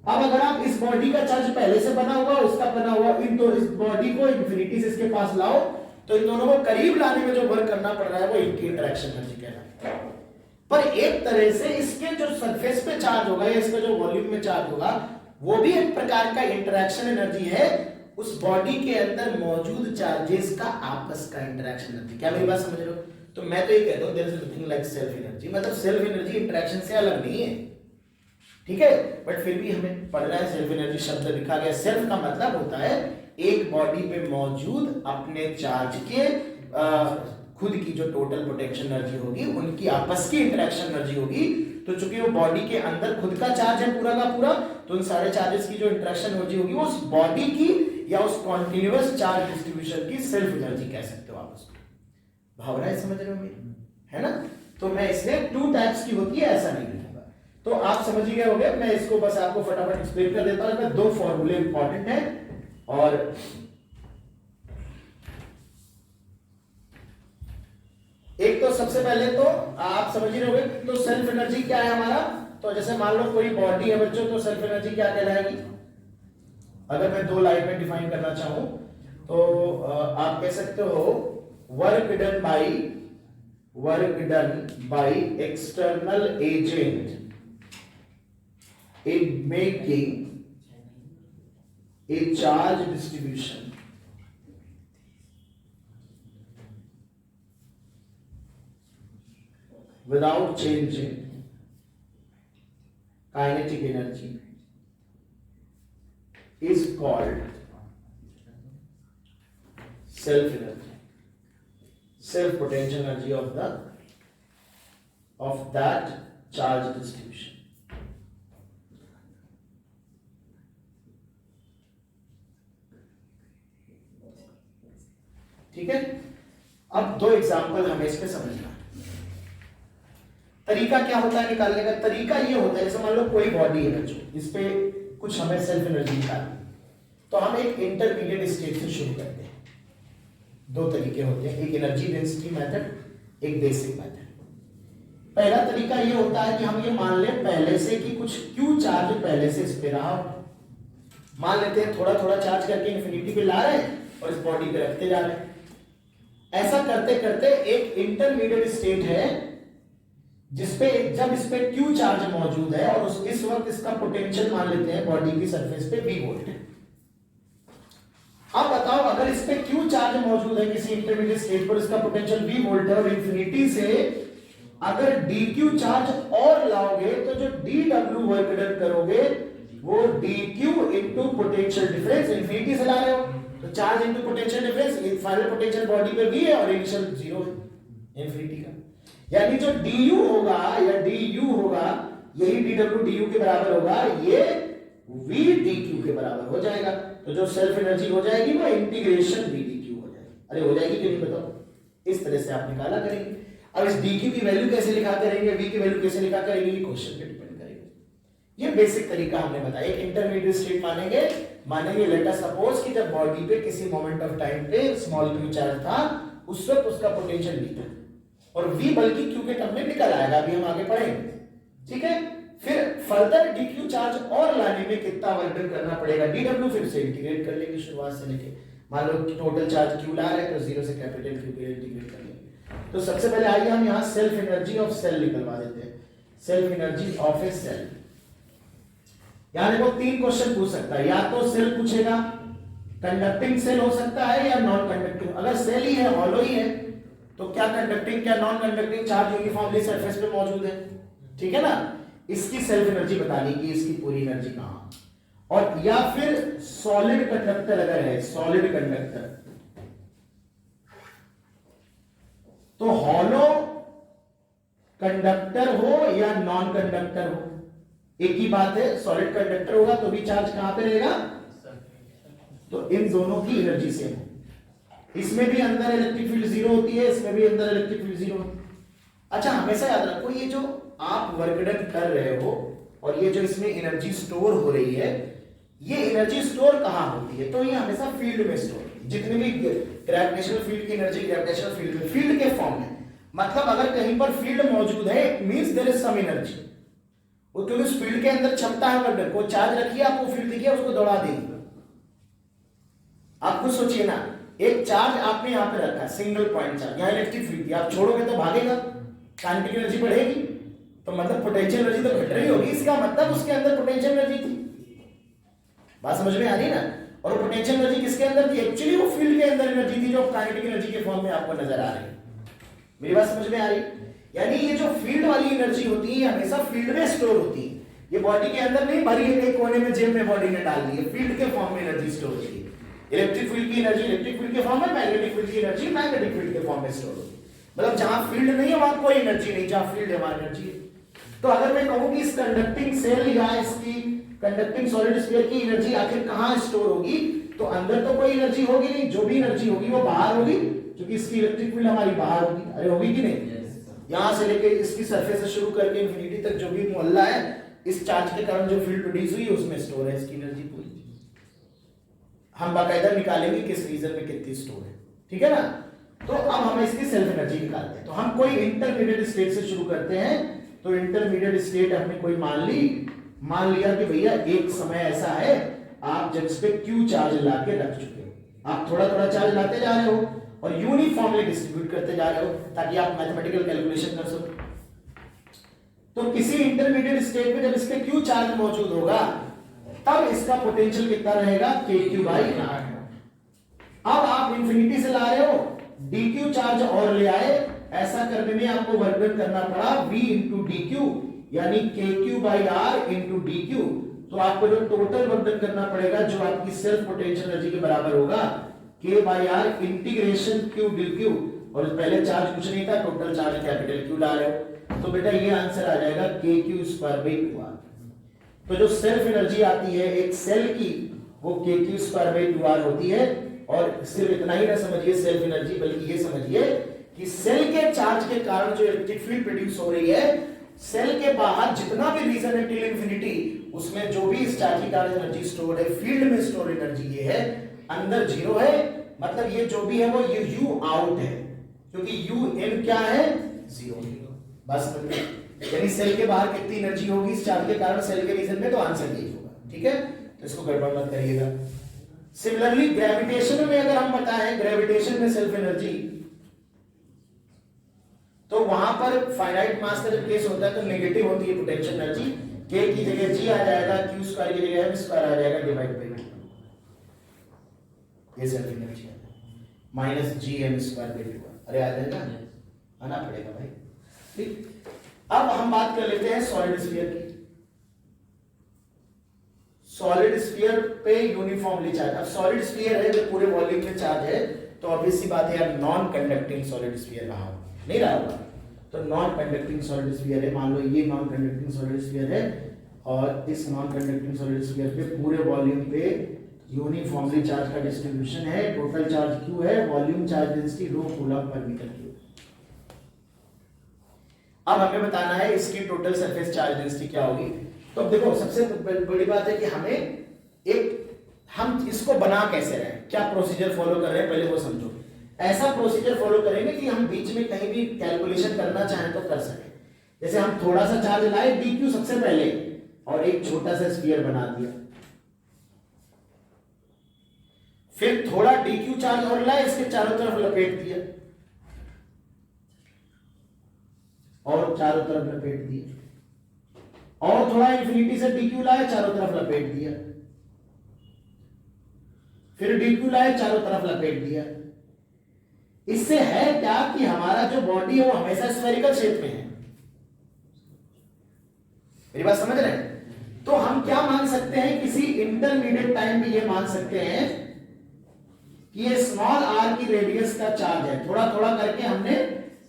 अब अगर आप इस बॉडी का चार्ज पहले से बना हुआ, उसका बना हुआ, इन दो इस बॉडी को इंफिनिटी से इसके पास लाओ, तो इन दोनों को करीब लाने में जो वर्क करना पड़ रहा है वो इनकी इंटरेक्शन एनर्जी कहलाती है। पर एक तरह से इसके जो सरफेस पे चार्ज होगा या इसका जो वॉल्यूम में चार्ज होगा, वो भी एक प्रकार का इंटरेक्शन एनर्जी है, उस बॉडी के अंदर मौजूद चार्जेस का आपस का इंटरेक्शन एनर्जी। क्या मेरी बात समझ रहे हो? तो मैं तो ये कहता हूं there is nothing like self energy, मतलब सेल्फ एनर्जी इंटरेक्शन से अलग नहीं है, ठीक है, बट फिर भी हमें पढ़ना है, सेल्फ एनर्जी शब्द लिखा गया। सेल्फ का मतलब होता है एक बॉडी पे मौजूद अपने चार्ज के खुद की जो टोटल पोटेंशियल एनर्जी होगी, उनकी आपस की इंटरेक्शन एनर्जी होगी। तो चूंकि वो बॉडी के अंदर खुद का चार्ज है पूरा का पूरा, तो उन सारे चार्जेस की जो इंटरेक्शन एनर्जी होगी वो उस बॉडी की या उस कॉन्टिन्यूअस चार्ज डिस्ट्रीब्यूशन की सेल्फ एनर्जी कह सकते हो आप उसको। भावनाएं समझ रहे हो मेरी, है ना? तो मैं इसलिए टू टाइप्स की होती है ऐसा नहीं लिखूंगा। तो आप समझ ही गए होंगे, मैं इसको बस आपको फटाफट एक्सप्लेन कर देता हूं। दो फॉर्मूले इंपॉर्टेंट है, और एक तो सबसे पहले तो आप समझ ही रहोगे, तो सेल्फ एनर्जी क्या है हमारा। तो जैसे मान लो कोई बॉडी है बच्चों, तो सेल्फ एनर्जी क्या कहलाएगी, अगर मैं दो लाइन में डिफाइन करना चाहूं तो आप कह सकते हो work done by external agent in making a charge distribution without changing kinetic energy is called self energy, self potential energy of that charge distribution। ठीक है, अब दो एग्जांपल हमें इसके समझना है। तरीका क्या होता है निकालने का, तरीका ये होता है, जैसे मान लो कोई बॉडी है बच्चों, इस पे कुछ हमें सेल्फ एनर्जी निकालनी, तो हम एक इंटरमीडिएट स्टेट से शुरू करते हैं। दो तरीके होते हैं, एक एनर्जी डेंसिटी मेथड, एक बेसिक मेथड। पहला तरीका ये होता है कि हम ये मान लें पहले से कि कुछ क्यू चार्ज पहले से इस पे रहा, मान लेते हैं थोड़ा थोड़ा चार्ज करके इंफिनिटी पे ला रहे हैं और इस बॉडी पे रखते जा रहे हैं। ऐसा करते करते एक इंटरमीडिएट स्टेट है जिसपे जब इस पे क्यू चार्ज मौजूद है और इस वक्त इसका पोटेंशियल मान लेते हैं बॉडी की सरफेस पे V वोल्ट है। अब बताओ अगर इस पे क्यू चार्ज मौजूद है किसी इंटरमीडिएट स्टेट पर, इसका पोटेंशियल V वोल्ट है और इंफिनिटी से अगर dq चार्ज और लाओगे तो जो dw वर्क डन करोगे वो dq into potential difference, infinity से ला रहे हो तो charge into potential difference, final potential body पे V है और इनिशियल 0 है इंफिनिटी का। यानी जो du होगा या du होगा यही dw du के बराबर होगा, ये v dq के बराबर हो जाएगा। तो जो सेल्फ एनर्जी हो जाएगी वो इंटीग्रेशन v dq हो जाएगी। अरे हो जाएगी कि नहीं बताओ, इस तरह से आप निकाला करेंगे। अब इस dq की वैल्यू कैसे लिखा करेंगे, v की वैल्यू कैसे लिखा करेंगे, ये क्वेश्चन पे डिपेंड करेगा। ये बेसिक तरीका हमने बताया। एक इंटरमीडिएट स्टेट मानेंगे लेट अस सपोज कि जब बॉडी पे किसी मोमेंट ऑफ टाइम पे स्मॉल q चार्ज था उस वक्त उसका पोटेंशियल V था, और V बल्कि Q के टर्म में निकल आएगा, अभी हम आगे पढ़ेंगे, ठीक है। फिर फर्दर dq चार्ज और लाने में कितना वर्क डन करना पड़ेगा, dw फिर से इंटीग्रेट कर लेंगे शुरुआत से लेके, मान लो टोटल चार्ज Q ला रहे हैं तो 0 से कैपिटल Q के इंटीग्रेट कर लेंगे। तो सबसे पहले आइए हम यहाँ सेल्फ एनर्जी ऑफ सेल निकलवा देते हैं, self energy of a shell. यहाँ देखो 3 क्वेश्चन पूछ सकता है, या तो सेल पूछेगा कंडक्टिंग सेल हो सकता है या नॉन कंडक्टिंग। अगर सेल ही है, हॉलो ही है, तो क्या कंडक्टिंग क्या non conducting charge uniformly surface पे मौजूद है, ठीक है ना। इसकी सेल्फ एनर्जी बतानी कि इसकी पूरी एनर्जी कहां, और या फिर सॉलिड कंडक्टर अगर है, सॉलिड कंडक्टर, तो हॉलो कंडक्टर हो या नॉन कंडक्टर हो, एक ही बात है। सॉलिड कंडक्टर होगा तो भी चार्ज कहां पे रहेगा, तो इन दोनों की एनर्जी सेम है। इसमें भी अंदर इलेक्ट्रिक फील्ड 0 होती है, इसमें भी अंदर इलेक्ट्रिक फील्ड 0 होती है। अच्छा, हमेशा याद रखो, ये जो आप वर्क डन कर रहे हो और ये जो इसमें एनर्जी स्टोर हो रही है, ये एनर्जी स्टोर कहां होती है, तो ये हमेशा फील्ड में स्टोर, जितनी भी ग्रेविटेशनल फील्ड की एनर्जी ग्रेविटेशनल फील्ड में, फील्ड के फॉर्म में। मतलब अगर कहीं पर फील्ड मौजूद है, it means there is some energy, वो क्योंकि उस फील्ड के अंदर क्षमता है वर्क डन को, चार्ज रखिए, आपको फील्ड दिखिए, उसको दौड़ा देगी। आप खुद सोचिए ना, एक चार्ज आपने यहां पे रखा, सिंगल पॉइंट चार्ज, यहां इलेक्ट्रिक फील्ड, आप छोड़ोगे तो भागेगा, काइनेटिक एनर्जी बढ़ेगी, तो मतलब पोटेंशियल एनर्जी तो घट रही होगी, इसका मतलब उसके अंदर पोटेंशियल एनर्जी थी। बात समझ में आ रही है ना। और पोटेंशियल एनर्जी किसके अंदर थी, एक्चुअली वो फील्ड के अंदर एनर्जी थी, जो काइनेटिक एनर्जी के फॉर्म में आपको नजर आ रही है। मेरी बात समझ में आ रही, यानी ये जो फील्ड वाली एनर्जी होती है हमेशा फील्ड में स्टोर होती है, ये बॉडी के अंदर नहीं भरी है, कहीं कोने में जेब में बॉडी में डाल दी है, फील्ड के फॉर्म में एनर्जी स्टोर होती है। इलेक्ट्रिक फील्ड की एनर्जी इलेक्ट्रिक फील्ड के फॉर्म में, मैग्नेटिक फील्ड की एनर्जी मैग्नेटिक फील्ड के फॉर्म में स्टोर होती है। मतलब जहां फील्ड नहीं है वहां कोई एनर्जी नहीं, जहां फील्ड है वहां एनर्जी है। तो अगर मैं कहूं कि इस कंडक्टिंग सेल या इसकी कंडक्टिंग सॉलिड स्फीयर की एनर्जी आखिर कहां स्टोर होगी, तो अंदर तो कोई एनर्जी होगी नहीं, जो भी एनर्जी होगी वो बाहर होगी, क्योंकि इसकी इलेक्ट्रिक फील्ड हमारी बाहर होगी। अरे होगी कि नहीं, यहां से लेके इसकी सरफेस से शुरू करके इंफिनिटी तक जो भी मोहल्ला है, इस चार्ज के कारण जो फील्ड प्रोड्यूस हुई उसमें स्टोर है इसकी एनर्जी पूरी। हम बाकायदा निकालेंगे किस रीजन में कितनी स्टोर है, ठीक है ना। तो अब हम इसकी सेल्फ एनर्जी निकालते हैं। तो हम कोई इंटरमीडिएट स्टेट से शुरू करते हैं। तो इंटरमीडिएट स्टेट हमने कोई मान लिया कि भैया एक समय ऐसा है, आप जब इस पे Q चार्ज लाके रख चुके हो, आप थोड़ा थोड़ा चार्ज लाते जा रहे हो और यूनिफॉर्मली डिस्ट्रीब्यूट करते जा रहे हो, ताकि आप मैथमेटिकल कैलकुलेशन कर सको। तो किसी इंटरमीडिएट स्टेट में जब इस पे Q चार्ज मौजूद होगा, तब इसका पोटेंशियल कितना रहेगा, KQ/R। अब आप इंफिनिटी से ला रहे हो, dq चार्ज और ले आए, ऐसा करने में आपको वर्क डन करना पड़ा v इंटू dq, यानी KQ/R इंटू dq। तो आपको जो टोटल वर्क डन करना पड़ेगा, जो आपकी सेल्फ पोटेंशियल एनर्जी के बराबर होगा, K/R इंटीग्रेशन Q dq। और पहले चार्ज कुछ नहीं था, टोटल चार्ज कैपिटल Q ला रहे हो, तो बेटा ये आंसर आ जाएगा KQ²/2R। तो जो सेल्फ एनर्जी आती है एक सेल की, वो KQ²/2R होती है। और सिर्फ इतना ही ना समझिए सेल्फ एनर्जी, बल्कि ये समझिए कि सेल के चार्ज के कारण जो इलेक्ट्रिक फील्ड प्रोड्यूस हो रही है, सेल के बाहर जितना भी रीजन है टिल इंफिनिटी, उसमें जो भी इस चार्ज के कारण एनर्जी स्टोर है, फील्ड में स्टोर एनर्जी ये है, अंदर 0 है। मतलब ये जो भी है वो ये U आउट है, क्योंकि U in क्या है, 0। बस यानी सेल के बाहर कितनी एनर्जी होगी इस चार्ज के कारण सेल के रीजन में, तो आंसर यही होगा, ठीक है। तो इसको गड़बड़ मत करिएगा। सिमिलरली ग्रेविटेशन में अगर हम बताएं, ग्रेविटेशन में सेल्फ एनर्जी, तो वहां पर फाइनाइट मास का जब केस होता है तो नेगेटिव होती है पोटेंशियल एनर्जी, K की जगह G आ जाएगा, Q² की जगह M² आ जाएगा, डिवाइड बाय ये सेल्फ एनर्जी है, -GM²/2। अरे आ जाएगा, आना पड़ेगा भाई, ठीक। अब हम बात कर लेते हैं सॉलिड स्फीयर की। सॉलिड स्फीयर पे यूनिफॉर्मली चार्ज, अब सॉलिड स्फीयर है जो पूरे वॉल्यूम में चार्ज है, तो ऑब्वियस सी बात है यार नॉन कंडक्टिंग सॉलिड स्फीयर रहा होगा, नहीं रहा होगा। तो नॉन कंडक्टिंग सॉलिड स्फीयर है, मान लो ये नॉन कंडक्टिंग सॉलिड स्फीयर है, और इस नॉन कंडक्टिंग सॉलिड स्फीयर पे पूरे वॉल्यूम पे यूनिफॉर्मली चार्ज का डिस्ट्रीब्यूशन है, टोटल चार्ज Q है, volume charge density ρ coulomb per metre cube. अब हमें बताना है इसकी टोटल सरफेस चार्ज डेंसिटी क्या होगी। तो अब देखो सबसे बड़ी बात है कि हम इसको बना कैसे रहे हैं, क्या प्रोसीजर फॉलो कर रहे हैं, पहले वो समझो। ऐसा प्रोसीजर फॉलो करेंगे कि हम बीच में कहीं भी कैलकुलेशन करना चाहें तो कर सकें। जैसे हम थोड़ा सा चार्ज लाए dq सबसे पहले और एक छोटा सा स्फीयर बना दिया, फिर थोड़ा dq चार्ज और लाए, इसके चारों तरफ लपेट दिया और चारों तरफ लपेट दिया, और थोड़ा इंफिनिटी से dq लाए, चारों तरफ लपेट दिया, फिर dq लाए, चारों तरफ लपेट दिया। इससे है क्या कि हमारा जो बॉडी है वो हमेशा स्फेरिकल शेप में है। मेरी बात समझ रहे हैं? तो हम क्या मान सकते हैं, किसी इंटरमीडिएट टाइम पे ये मान सकते हैं कि ये स्मॉल r की रेडियस का चार्ज है। थोड़ा थोड़ा करके हमने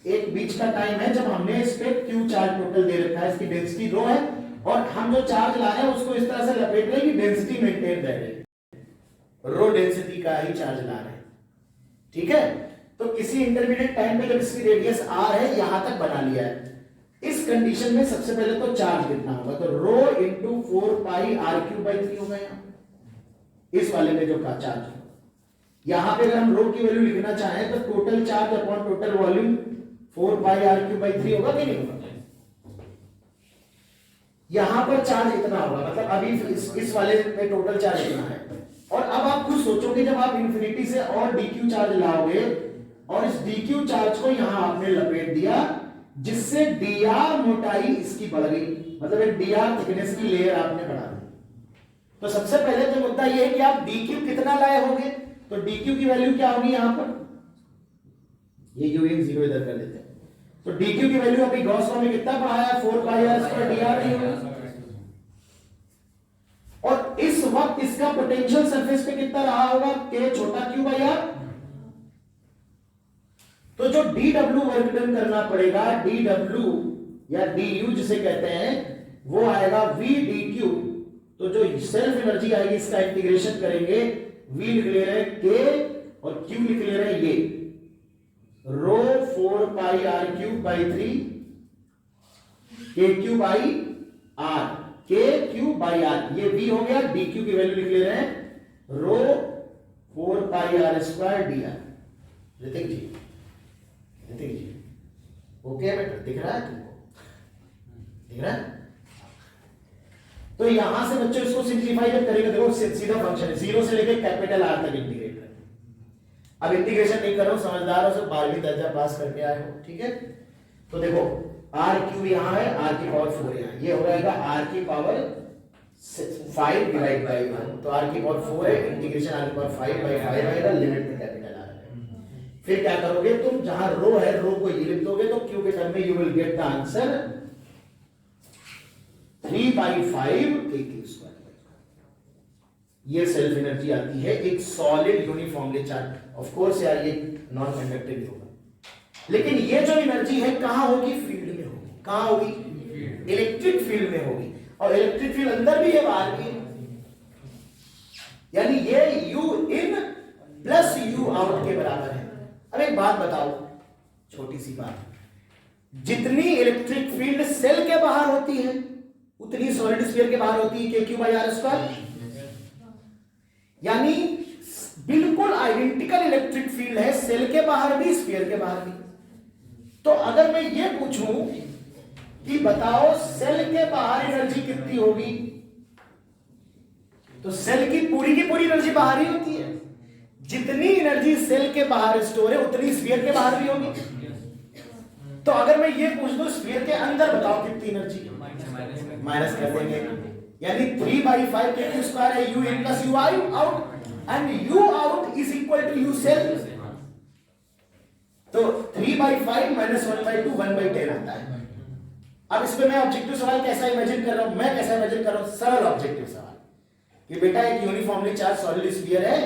एक बीच का टाइम है जब हमने इस पे q चार्ज टोटल दे रखा है, इसकी डेंसिटी रो है और हम जो चार्ज ला रहे हैं उसको इस तरह से लपेट रहे हैं कि डेंसिटी मेंटेन रह रही, रो डेंसिटी का ही चार्ज ला रहे हैं। ठीक है, तो किसी इंटरमीडिएट टाइम पे जब इसकी रेडियस r है, यहां तक बना लिया है, इस कंडीशन में सबसे पहले तो चार्ज कितना होगा, तो रो इंटू 4 पाई r³/3 होगा। यहां इस वाले में जो का चार्ज है, यहां पे अगर हम रो की वैल्यू लिखना चाहें तो total charge upon total volume 4 पाई r³/3 होगा कि नहीं होगा? यहां पर चार्ज इतना होगा, मतलब अभी इस वाले में टोटल चार्ज इतना है। और अब आप खुद सोचोगे जब आप इंफिनिटी से और dq चार्ज लाओगे और इस dq चार्ज को यहां आपने लपेट दिया, जिससे dr मोटाई इसकी बढ़ गई, मतलब एक dr थिकनेस की लेयर आपने बढ़ा दी। तो सबसे पहले तो मुद्दा यह है कि आप dq कितना लाए होंगे, तो dq की वैल्यू क्या होगी यहां पर, ये u इन 0 इधर कर देते हैं, तो dq की वैल्यू अभी गॉस लॉ में कितना पढ़ा है, 4 पाई r स्क्वायर dr ही होगा। और इस वक्त इसका पोटेंशियल सरफेस पे कितना रहा होगा, k छोटा q/r। तो जो dw वर्क डन करना पड़ेगा, dw या du जिसे कहते हैं, वो आएगा v dq। तो जो सेल्फ एनर्जी आएगी इसका इंटीग्रेशन करेंगे, v लिख ले रहे हैं k और q लिख ले रहे हैं ये रो 4 पाई r³/3 kq/r, kq/r, ये v हो गया, dq की वैल्यू लिख ले रहे हैं रो 4 पाई r² dr। ऋतिक जी, ऋतिक जी, ओके बेटा, दिख रहा है तुमको, दिख रहा है? तो यहां से बच्चों इसको सिंप्लीफाई जब करेंगे, देखो सीधा फंक्शन है, 0 से लेकर कैपिटल R तक इंटीग्रेट करें। अब इंटीग्रेशन नहीं कर रहा हूं, समझदार हो, सब 12वीं दर्जा पास करके आए हो, ठीक है? तो देखो r³ यहां है, r⁴ यहां, ये हो जाएगा r⁵ डिवाइड बाय 1, तो r⁴ है, इंटीग्रेशन r⁵/5 आएगा, लिमिट में कैपिटल R है। फिर क्या करोगे तुम, जहां रो है रो को ये लिख दोगे, तो q के टर्म में you will get the answer 3/5 kq²। ये सेल्फ एनर्जी आती है एक solid uniformly charge. Of course यार ये नॉन कंडक्टिव होगा, लेकिन ये जो एनर्जी है कहां होगी, फील्ड में होगी। कहां होगी, इलेक्ट्रिक फील्ड में होगी, और इलेक्ट्रिक फील्ड अंदर भी है बाहर भी है, यानी ये u in plus u out के बराबर है। अब एक बात बताओ, छोटी सी बात, जितनी इलेक्ट्रिक फील्ड सेल के बाहर होती है उतनी सॉलिड स्फीयर के बाहर होती है kq/r²। यानी बिल्कुल आइडेंटिकल इलेक्ट्रिक फील्ड है, सेल के बाहर भी स्फीयर के बाहर भी। तो अगर मैं ये पूछूं कि बताओ सेल के बाहर एनर्जी कितनी होगी, तो सेल की पूरी एनर्जी बाहर ही होती है। जितनी एनर्जी सेल के बाहर स्टोर है उतनी स्फीयर के बाहर भी होगी। तो अगर मैं ये पूछ दूं स्फीयर के अंदर बताओ कितनी एनर्जी, माइनस कर देंगे, यानी 3/5 kq² है, u in plus u out, and u out is equal to u cell। तो 3/5 minus 1/2 1/10 आता है। अब इस पे मैं ऑब्जेक्टिव सवाल कैसा इमेजिन कर रहा हूं, मैं कैसा इमेजिन कर रहा हूं, सरल ऑब्जेक्टिव सवाल कि बेटा एक यूनिफॉर्मली चार्ज सॉलिड स्फीयर है,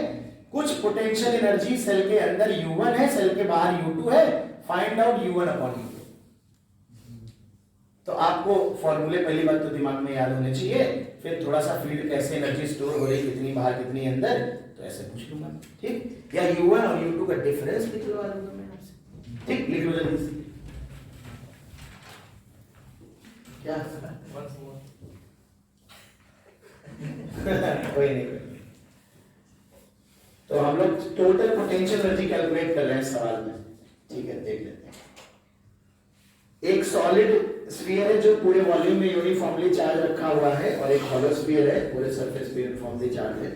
कुछ पोटेंशियल एनर्जी सेल के अंदर u1 है, सेल के बाहर u2 है, फाइंड आउट u1/u2। तो आपको फॉर्मूले पहली बात तो दिमाग में याद होने चाहिए, फिर थोड़ा सा फील्ड कैसे एनर्जी स्टोर हो रही, कितनी बाहर कितनी अंदर, तो ऐसे पूछ लूंगा, ठीक? या u1 और u2 का डिफरेंस निकलवा दूंगा मैं आपसे, ठीक? लिख लो जल्दी से, क्या कोई नहीं। तो तो हम लोग टोटल पोटेंशियल एनर्जी कैलकुलेट कर रहे हैं सवाल में। ठीक है, देख लेते हैं। एक सॉलिड स्फीयर है जो पूरे वॉल्यूम में यूनिफॉर्मली चार्ज रखा हुआ है, और एक हॉलो स्फीयर है पूरे सरफेस पे यूनिफॉर्मली चार्ज है।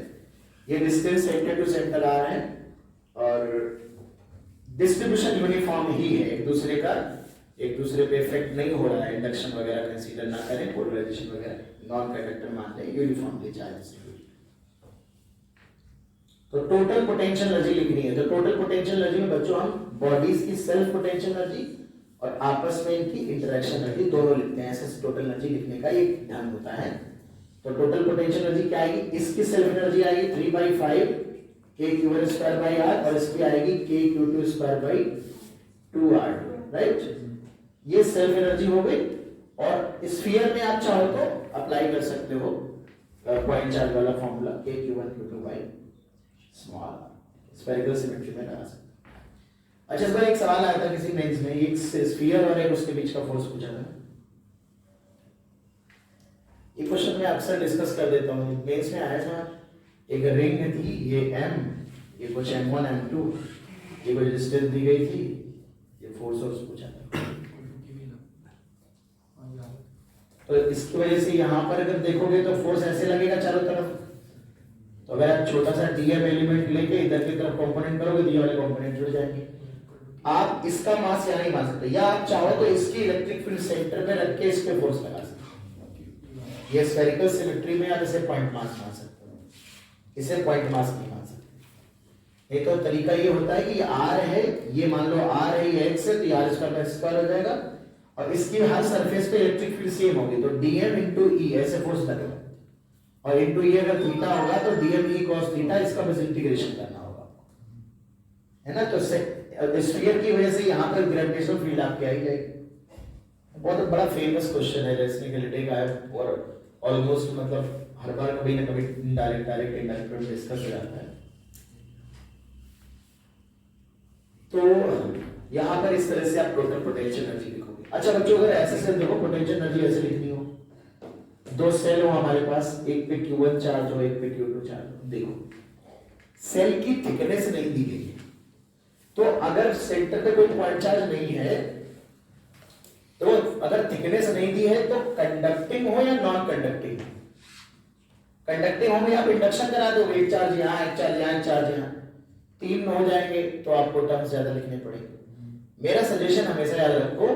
ये डिस्टेंस सेंटर टू सेंटर आ रहे हैं और डिस्ट्रीब्यूशन यूनिफॉर्म ही है, एक दूसरे पे इफेक्ट नहीं हो रहा है। इंडक्शन वगैरह कंसीडर ना करें, पोलराइजेशन वगैरह, नॉन कंडक्टर मान लें, यूनिफॉर्मली चार्ज। तो टोटल पोटेंशियल एनर्जी लिखनी है। तो टोटल पोटेंशियल एनर्जी में बच्चों हम बॉडीज की सेल्फ पोटेंशियल एनर्जी और आपस में इनकी इंटरेक्शन एनर्जी दोनों लिखते हैं। ऐसे टोटल एनर्जी लिखने का एक ढंग होता है। तो टोटल पोटेंशियल एनर्जी क्या आएगी? इसकी सेल्फ एनर्जी आएगी 3/5 K₂ और इसकी आएगी K₂ राइट। ये सेल्फ एनर्जी हो गई। और स्फीयर में आप चाहो तो अप्लाई कर सकते हो पॉइंट चार्ज वाला formula, K₂ small spherical symmetry में लगा सकते। अच्छा, इस बार एक सवाल आया था किसी मेंस में, एक स्फीयर और एक उसके बीच का फोर्स पूछा था। ये क्वेश्चन मैं अक्सर डिस्कस कर देता हूँ। मेंस में आया था, एक रिंग थी, ये m, ये कुछ m1 m2, ये कुछ डिस्टेंस दी गई थी, ये फोर्स पूछा था। तो इसकी वजह से यहाँ पर अगर देखोगे तो फोर्स ऐसे लगेगा चारों तरफ। तो अगर आप छोटा सा dm एलिमेंट लेके इधर की तरफ कंपोनेंट करोगे, ये वाले कंपोनेंट जुड़ जाएंगे। आप इसका मास यहाँ नहीं मान सकते, या आप चाहो तो इसकी इलेक्ट्रिक फील्ड सेंटर पे रख के इस पे फोर्स लगा सकते। ये स्फेरिकल सिमेट्री में आप इसे पॉइंट मास मान सकते हो, इसे पॉइंट मास नहीं मान सकते। एक तो तरीका ये होता है कि ये r है, ये मान लो r है, ये x है, तो ये r² हो जाएगा, और इसकी हर सरफेस पे इलेक्ट्रिक फील्ड सेम होगी, तो dm into E ऐसे फोर्स लगेगा, और इंटू ये अगर थीटा होगा तो dm E cos थीटा, इसका बस इंटीग्रेशन करना होगा, है ना। तो स्फीयर की वजह से यहाँ पर ग्रेविटेशनल फील्ड आपकी आई जाएगी। बहुत बड़ा फेमस क्वेश्चन है, रेसनिकलिटी का है, और ऑलमोस्ट मतलब हर बार कभी ना कभी इनडायरेक्ट डिस्कस हो जाता है। तो यहाँ पर इस तरह से आप टोटल पोटेंशियल एनर्जी लिखोगे। अच्छा बच्चों, अगर ऐसे से देखो पोटेंशियल एनर्जी ऐसे लिखनी हो, दो सेल हो हमारे पास, एक पे Q1 चार्ज हो, एक पे Q2 चार्ज हो। देखो सेल की थिकनेस नहीं दी गई है, तो अगर सेंटर पे कोई पॉइंट चार्ज नहीं है, तो अगर थिकनेस नहीं दी है तो कंडक्टिंग हो या नॉन कंडक्टिंग। कंडक्टिंग हो में आप इंडक्शन करा दोगे, एक चार्ज यहाँ, एक चार्ज यहाँ, एक चार्ज यहाँ, 3 हो जाएंगे, तो आपको टर्म्स ज्यादा लिखने पड़ेंगे। मेरा सजेशन हमेशा याद रखो,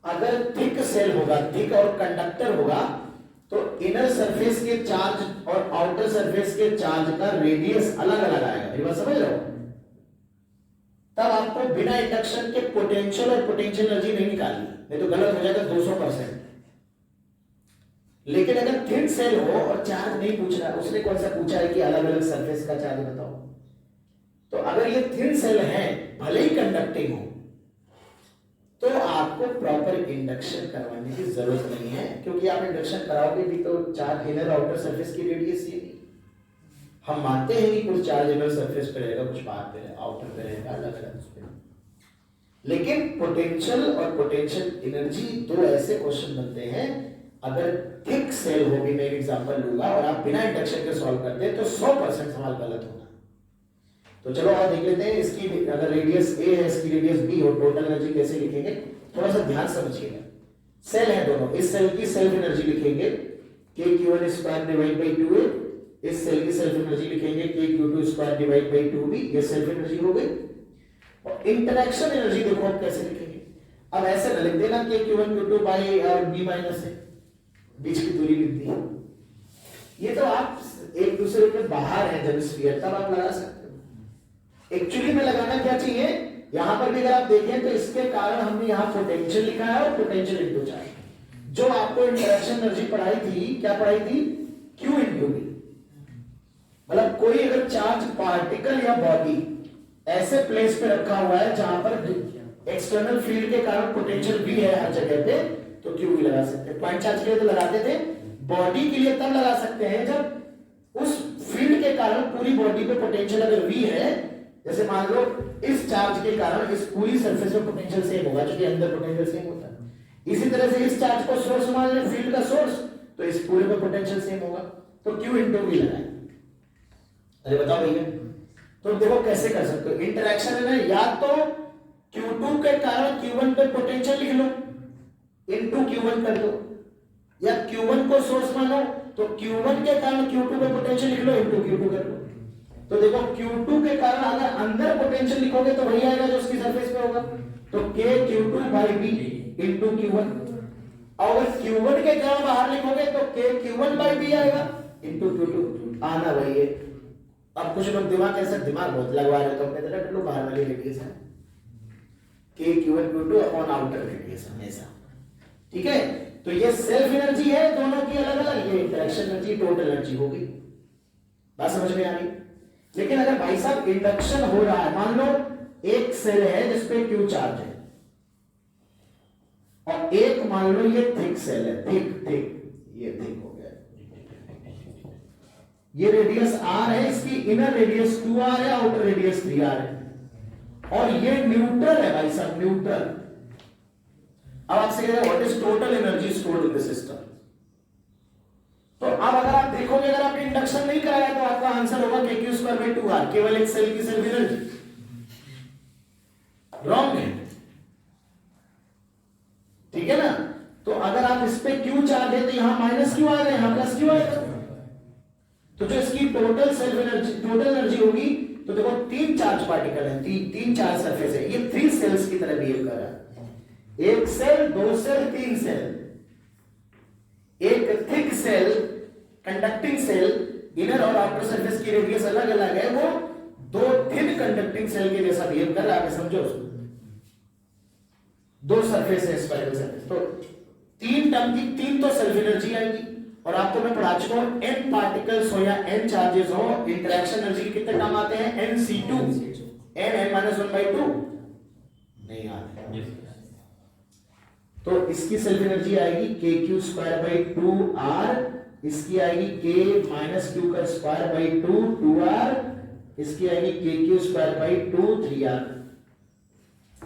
अगर थिक सेल होगा, थिक और कंडक्टर होगा, तो इनर सरफेस के चार्ज और आउटर सरफेस के चार्ज का रेडियस अलग अलग आएगा। मेरी बात समझ रहे हो? तब आपको बिना इंडक्शन के पोटेंशियल और पोटेंशियल एनर्जी नहीं निकालनी, नहीं तो गलत हो जाएगा 200%। लेकिन अगर थिन सेल हो और चार्ज नहीं पूछ रहा, उसने कौन सा पूछा है कि अलग अलग सरफेस का चार्ज बताओ, तो अगर ये थिन सेल है, भले ही कंडक्टिंग हो, तो आपको प्रॉपर इंडक्शन करवाने की जरूरत नहीं है, क्योंकि आप इंडक्शन कराओगे भी तो चार्ज इनर आउटर सरफेस की रेडियस ये हम मानते हैं कि कुछ चार्ज इनर सरफेस पे रहेगा, कुछ बाहर पे रहेगा, आउटर पे रहेगा, अलग अलग उस पे। लेकिन पोटेंशियल और पोटेंशियल एनर्जी दो ऐसे क्वेश्चन बनते हैं, अगर थिक सेल होगी, मैं एक एग्जांपल लूंगा, और आप बिना इंडक्शन के सॉल्व करते हैं तो 100% सवाल गलत होगा। तो चलो और देख लेते हैं, इसकी अगर रेडियस a है, इसकी रेडियस b हो, टोटल एनर्जी कैसे लिखेंगे, थोड़ा सा ध्यान समझिएगा। सेल है दोनों, इस सेल की सेल्फ एनर्जी लिखेंगे K₂ डिवाइड बाई 2a, इस सेल की सेल्फ एनर्जी लिखेंगे K₂ डिवाइड बाई 2b, ये सेल्फ एनर्जी हो गई। और इंटरेक्शन एनर्जी देखो आप कैसे लिखेंगे। अब ऐसे न लिख देना K₂ Q2 बाई और b माइनस है, बीच की दूरी लिख दी। ये तो आप एक दूसरे के बाहर है जब स्फीयर, तब आप लगा सकते हो। एक्चुअली में लगाना क्या चाहिए, यहां पर भी अगर आप देखें तो इसके कारण हमने यहां पोटेंशियल लिखा है और पोटेंशियल इनटू चार्ज। जो आपको इंटरेक्शन एनर्जी पढ़ाई थी, क्या पढ़ाई थी, Q इनटू V। मतलब कोई अगर चार्ज पार्टिकल या बॉडी ऐसे प्लेस पे रखा हुआ है जहां पर एक्सटर्नल फील्ड के कारण पोटेंशियल V है हर जगह पे, तो Q भी लगा सकते हैं। पॉइंट चार्ज के लिए तो लगाते थे, बॉडी के लिए तब लगा सकते हैं जब उस फील्ड के कारण पूरी बॉडी पे पोटेंशियल अगर V है, जैसे मान लो इस चार्ज के कारण इस पूरी सरफेस पे पोटेंशियल सेम होगा, क्योंकि अंदर पोटेंशियल सेम होता है। इसी तरह से इस चार्ज को सोर्स मान लें, फील्ड का सोर्स, तो इस पूरे पे पोटेंशियल सेम होगा, तो Q इनटू V लगाएं। अरे बताओ भैया, तो देखो कैसे कर सकते हो इंटरेक्शन है ना, या तो Q2 के कारण Q1 पे पोटेंशियल लिख लो इनटू Q1 कर दो, या Q1 को सोर्स मानो तो Q1 के कारण Q2 पे पोटेंशियल लिख लो इनटू Q2 कर लो। तो देखो Q2 के कारण अगर अंदर पोटेंशियल लिखोगे तो वही आएगा जो उसकी सरफेस पे होगा, तो K Q2 by B into Q1। और अगर Q1 के कारण बाहर लिखोगे तो K Q1 by B आएगा इनटू Q2, आना वही है। अब कुछ लोग दिमाग ऐसा दिमाग बहुत लगवा रहे तो अपने तरफ लो बाहर वाली रेडियस है K Q1 Q2 upon outer radius हमेशा, ठीक है। तो ये सेल्फ एनर्जी है दोनों की अलग अलग, ये इंटरेक्शन एनर्जी टोटल एनर्जी होगी, बात समझ में आ रही। लेकिन अगर भाई साहब इंडक्शन हो रहा है, मान लो एक सेल है जिसपे Q चार्ज है और एक मान लो ये थिक सेल है, थिक ये थिक हो गया, ये रेडियस R है, इसकी इनर रेडियस 2R है, आउटर रेडियस 3R है, और ये न्यूट्रल है भाई साहब, न्यूट्रल। अब आपसे कह रहे हैं what is total energy stored in the system, तो अब अगर आप देखोगे अगर आपने इंडक्शन नहीं कराया तो आपका आंसर होगा KQ²/2R, केवल एक सेल की सेल्फ एनर्जी। रॉन्ग है, ठीक है ना। तो अगर आप इस पे Q चार्ज है तो यहां माइनस Q आएगा, यहां प्लस Q आएगा, तो जो इसकी total self energy total energy होगी, तो देखो तीन चार्ज पार्टिकल है, तीन चार्ज सरफेस है, ये 3 सेल्स की तरह बिहेव कर रहा है, एक सेल, दो सेल, तीन सेल। एक thick cell conducting cell, inner और आउटर सरफेस की रेडियस अलग अलग है, वो दो थिन कंडक्टिंग सेल के जैसा बिहेव कर रहा है, समझो उसको। दो सरफेस है स्पाइरल सरफेस, तो तीन टर्म की तीन तो सेल्फ एनर्जी आएगी। और आपको मैं पढ़ा चुका हूं n पार्टिकल्स हो या n चार्जेस हो, इंटरेक्शन एनर्जी कितने टर्म आते हैं, nC2 n(n-1/2) नहीं आते। तो इसकी सेल्फ एनर्जी आएगी KQ²/2R, इसकी आएगी K-Q²/2 2R, इसकी आएगी KQ²/2 3R।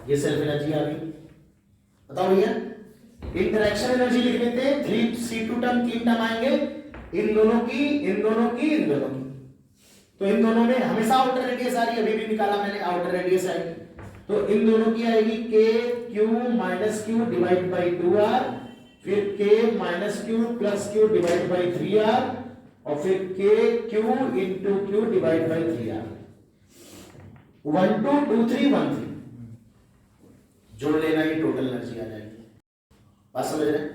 ये सेल्फ एनर्जी आ गई, बताओ भैया। इंटरेक्शन एनर्जी लिख लेते हैं, 3C2 टर्म, तीन टर्म आएंगे, इन दोनों की, इन दोनों की, इन दोनों की। तो इन दोनों में हमेशा आउटर रेडियस आ रही है, अभी भी निकाला मैंने, आउटर रेडियस आएगी, तो इन दोनों की आएगी KQ-Q डिवाइड बाई 2R, फिर K-Q plus Q divide by 3R, और फिर KQ into Q divide by 3R। 1 2 2 3 1 3 जोड़ लेना, ही टोटल एनर्जी आ जाएगी, बात समझ रहे हैं।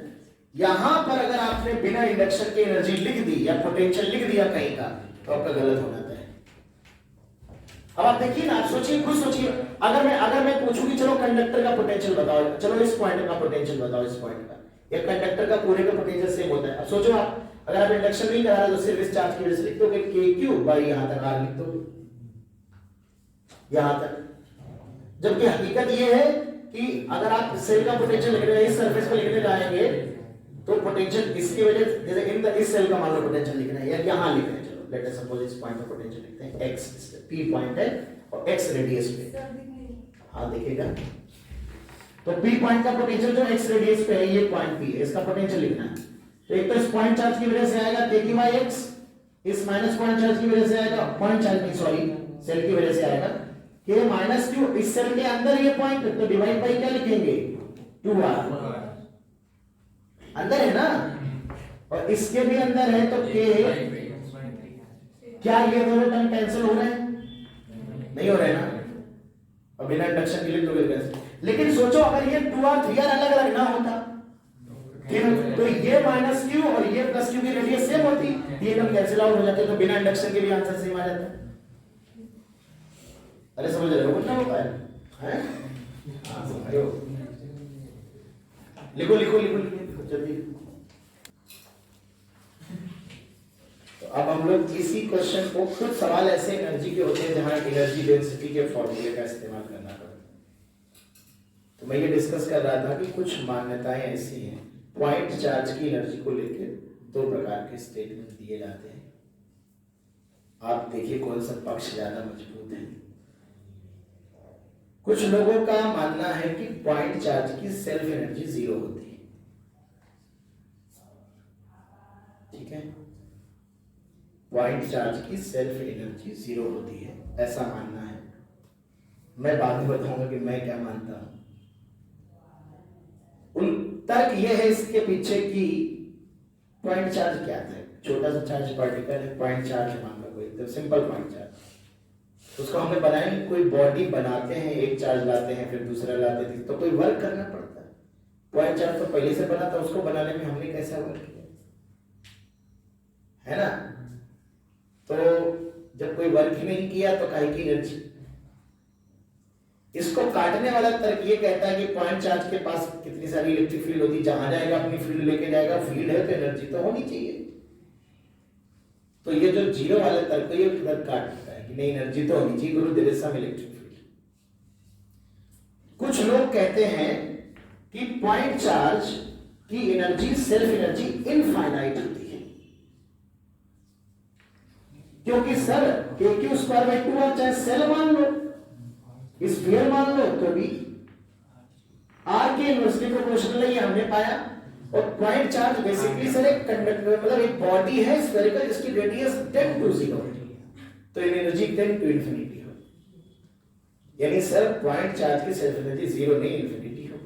यहां पर अगर आपने बिना इंडक्शन की एनर्जी लिख दी या पोटेंशियल लिख दिया कहीं का, तो आपका गलत हो जाता है। अब आप देखिए ना, आप सोचिए, खुद सोचिए, अगर मैं पूछूं कि चलो कंडक्टर का पोटेंशियल बताओ, चलो इस पॉइंट का पोटेंशियल बताओ, इस पॉइंट का, या कंडक्टर का पूरे का पोटेंशियल सेम होता है। अब सोचो आप, अगर आप इंडक्शन नहीं करा रहे तो सिर्फ इस चार्ज की वजह से लिख दोगे KQ बाई यहां तक R लिख दोगे, यहां तक। जबकि हकीकत यह है कि अगर आप सेल का पोटेंशियल लिख रहे हैं, इस सरफेस पे लिखने जाएंगे तो पोटेंशियल इसकी वजह, जैसे इन द इस सेल का मान लो पोटेंशियल लिखना है, या यहां लिख रहे हैं, चलो लेट अस सपोज इस पॉइंट पे पोटेंशियल लिखते हैं, x P पॉइंट है और x रेडियस पे, हां देखिएगा, तो P पॉइंट का पोटेंशियल जो x रेडियस पे है, ये पॉइंट P है, इसका पोटेंशियल लिखना है। तो एक तो इस पॉइंट चार्ज की वजह से आएगा KQ/x, इस माइनस पॉइंट चार्ज की वजह से आएगा, पॉइंट चार्ज नहीं सॉरी, सेल की वजह से आएगा K-Q, इस सेल के अंदर ये पॉइंट, तो डिवाइड बाई क्या लिखेंगे 2R, अंदर है ना, और इसके भी अंदर है, तो K, क्या ये दोनों टर्म कैंसिल हो रहे हैं, नहीं हो रहे ना, और बिना इंडक्शन के लिए तो कैसे। लेकिन सोचो अगर ये 2R 3R अलग अलग ना होता, तो ये माइनस Q और ये प्लस Q की रेडियस सेम होती, ये टर्म कैंसिल आउट हो जाते, तो बिना इंडक्शन के भी आंसर सेम आ जाता। अरे समझ रहे हो कुछ ना होता है, लिखो लिखो लिखो लिखो जल्दी। तो अब हम लोग इसी क्वेश्चन को, कुछ सवाल ऐसे एनर्जी के होते हैं जहां एनर्जी डेंसिटी के फॉर्मूले का इस्तेमाल करना पड़ता है। तो मैं ये डिस्कस कर रहा था कि कुछ मान्यताएं ऐसी हैं, पॉइंट चार्ज की एनर्जी को लेकर दो प्रकार के स्टेटमेंट दिए जाते हैं, आप देखिए कौन सा पक्ष ज्यादा मजबूत है। कुछ लोगों का मानना है कि पॉइंट चार्ज की सेल्फ एनर्जी 0 होती है, ठीक है। पॉइंट चार्ज की सेल्फ एनर्जी 0 होती है, ऐसा मानना है। मैं बाद में बताऊंगा कि मैं क्या मानता हूं। तर्क यह है इसके पीछे कि पॉइंट चार्ज क्या था, छोटा सा चार्ज पार्टिकल है, पॉइंट चार्ज है मान लो कोई, तो सिंपल पॉइंट चार्ज। उसको हमने बनाया नहीं, कोई बॉडी बनाते हैं, एक चार्ज लाते हैं फिर दूसरा लाते हैं, तो कोई वर्क करना पड़ता है। पॉइंट चार्ज तो पहले से बना था, उसको बनाने में हमने कैसा वर्क किया, है ना। तो जब कोई वर्क ही नहीं किया तो काहे की एनर्जी। इसको काटने वाला तर्क ये कहता है कि पॉइंट चार्ज के पास कितनी सारी इलेक्ट्रिक फील्ड होती, जहां जाएगा अपनी फील्ड लेके जाएगा, फील्ड है तो एनर्जी तो होनी चाहिए। तो ये जो जीरो वाला तर्क है ये तर्क काट देता है कि नहीं एनर्जी तो होनी चाहिए, गुरु there is some electric field. कुछ लोग कहते हैं कि पॉइंट चार्ज की एनर्जी सेल्फ एनर्जी इनफाइनाइट होती है, क्योंकि सर Q²/2 आप चाहे सेल मान लो, स्फीयर मान लो, तो भी आर के इनवर्सली प्रोपोर्शनल है, ये हमने पाया। और पॉइंट चार्ज बेसिकली सर एक कंडक्टर, मतलब एक बॉडी है स्फेरिकल जिसकी रेडियस 10 to 0, तो एनर्जी 10 to infinity हो, यानी सर पॉइंट चार्ज की सेल्फ एनर्जी 0 नहीं इंफिनिटी हो।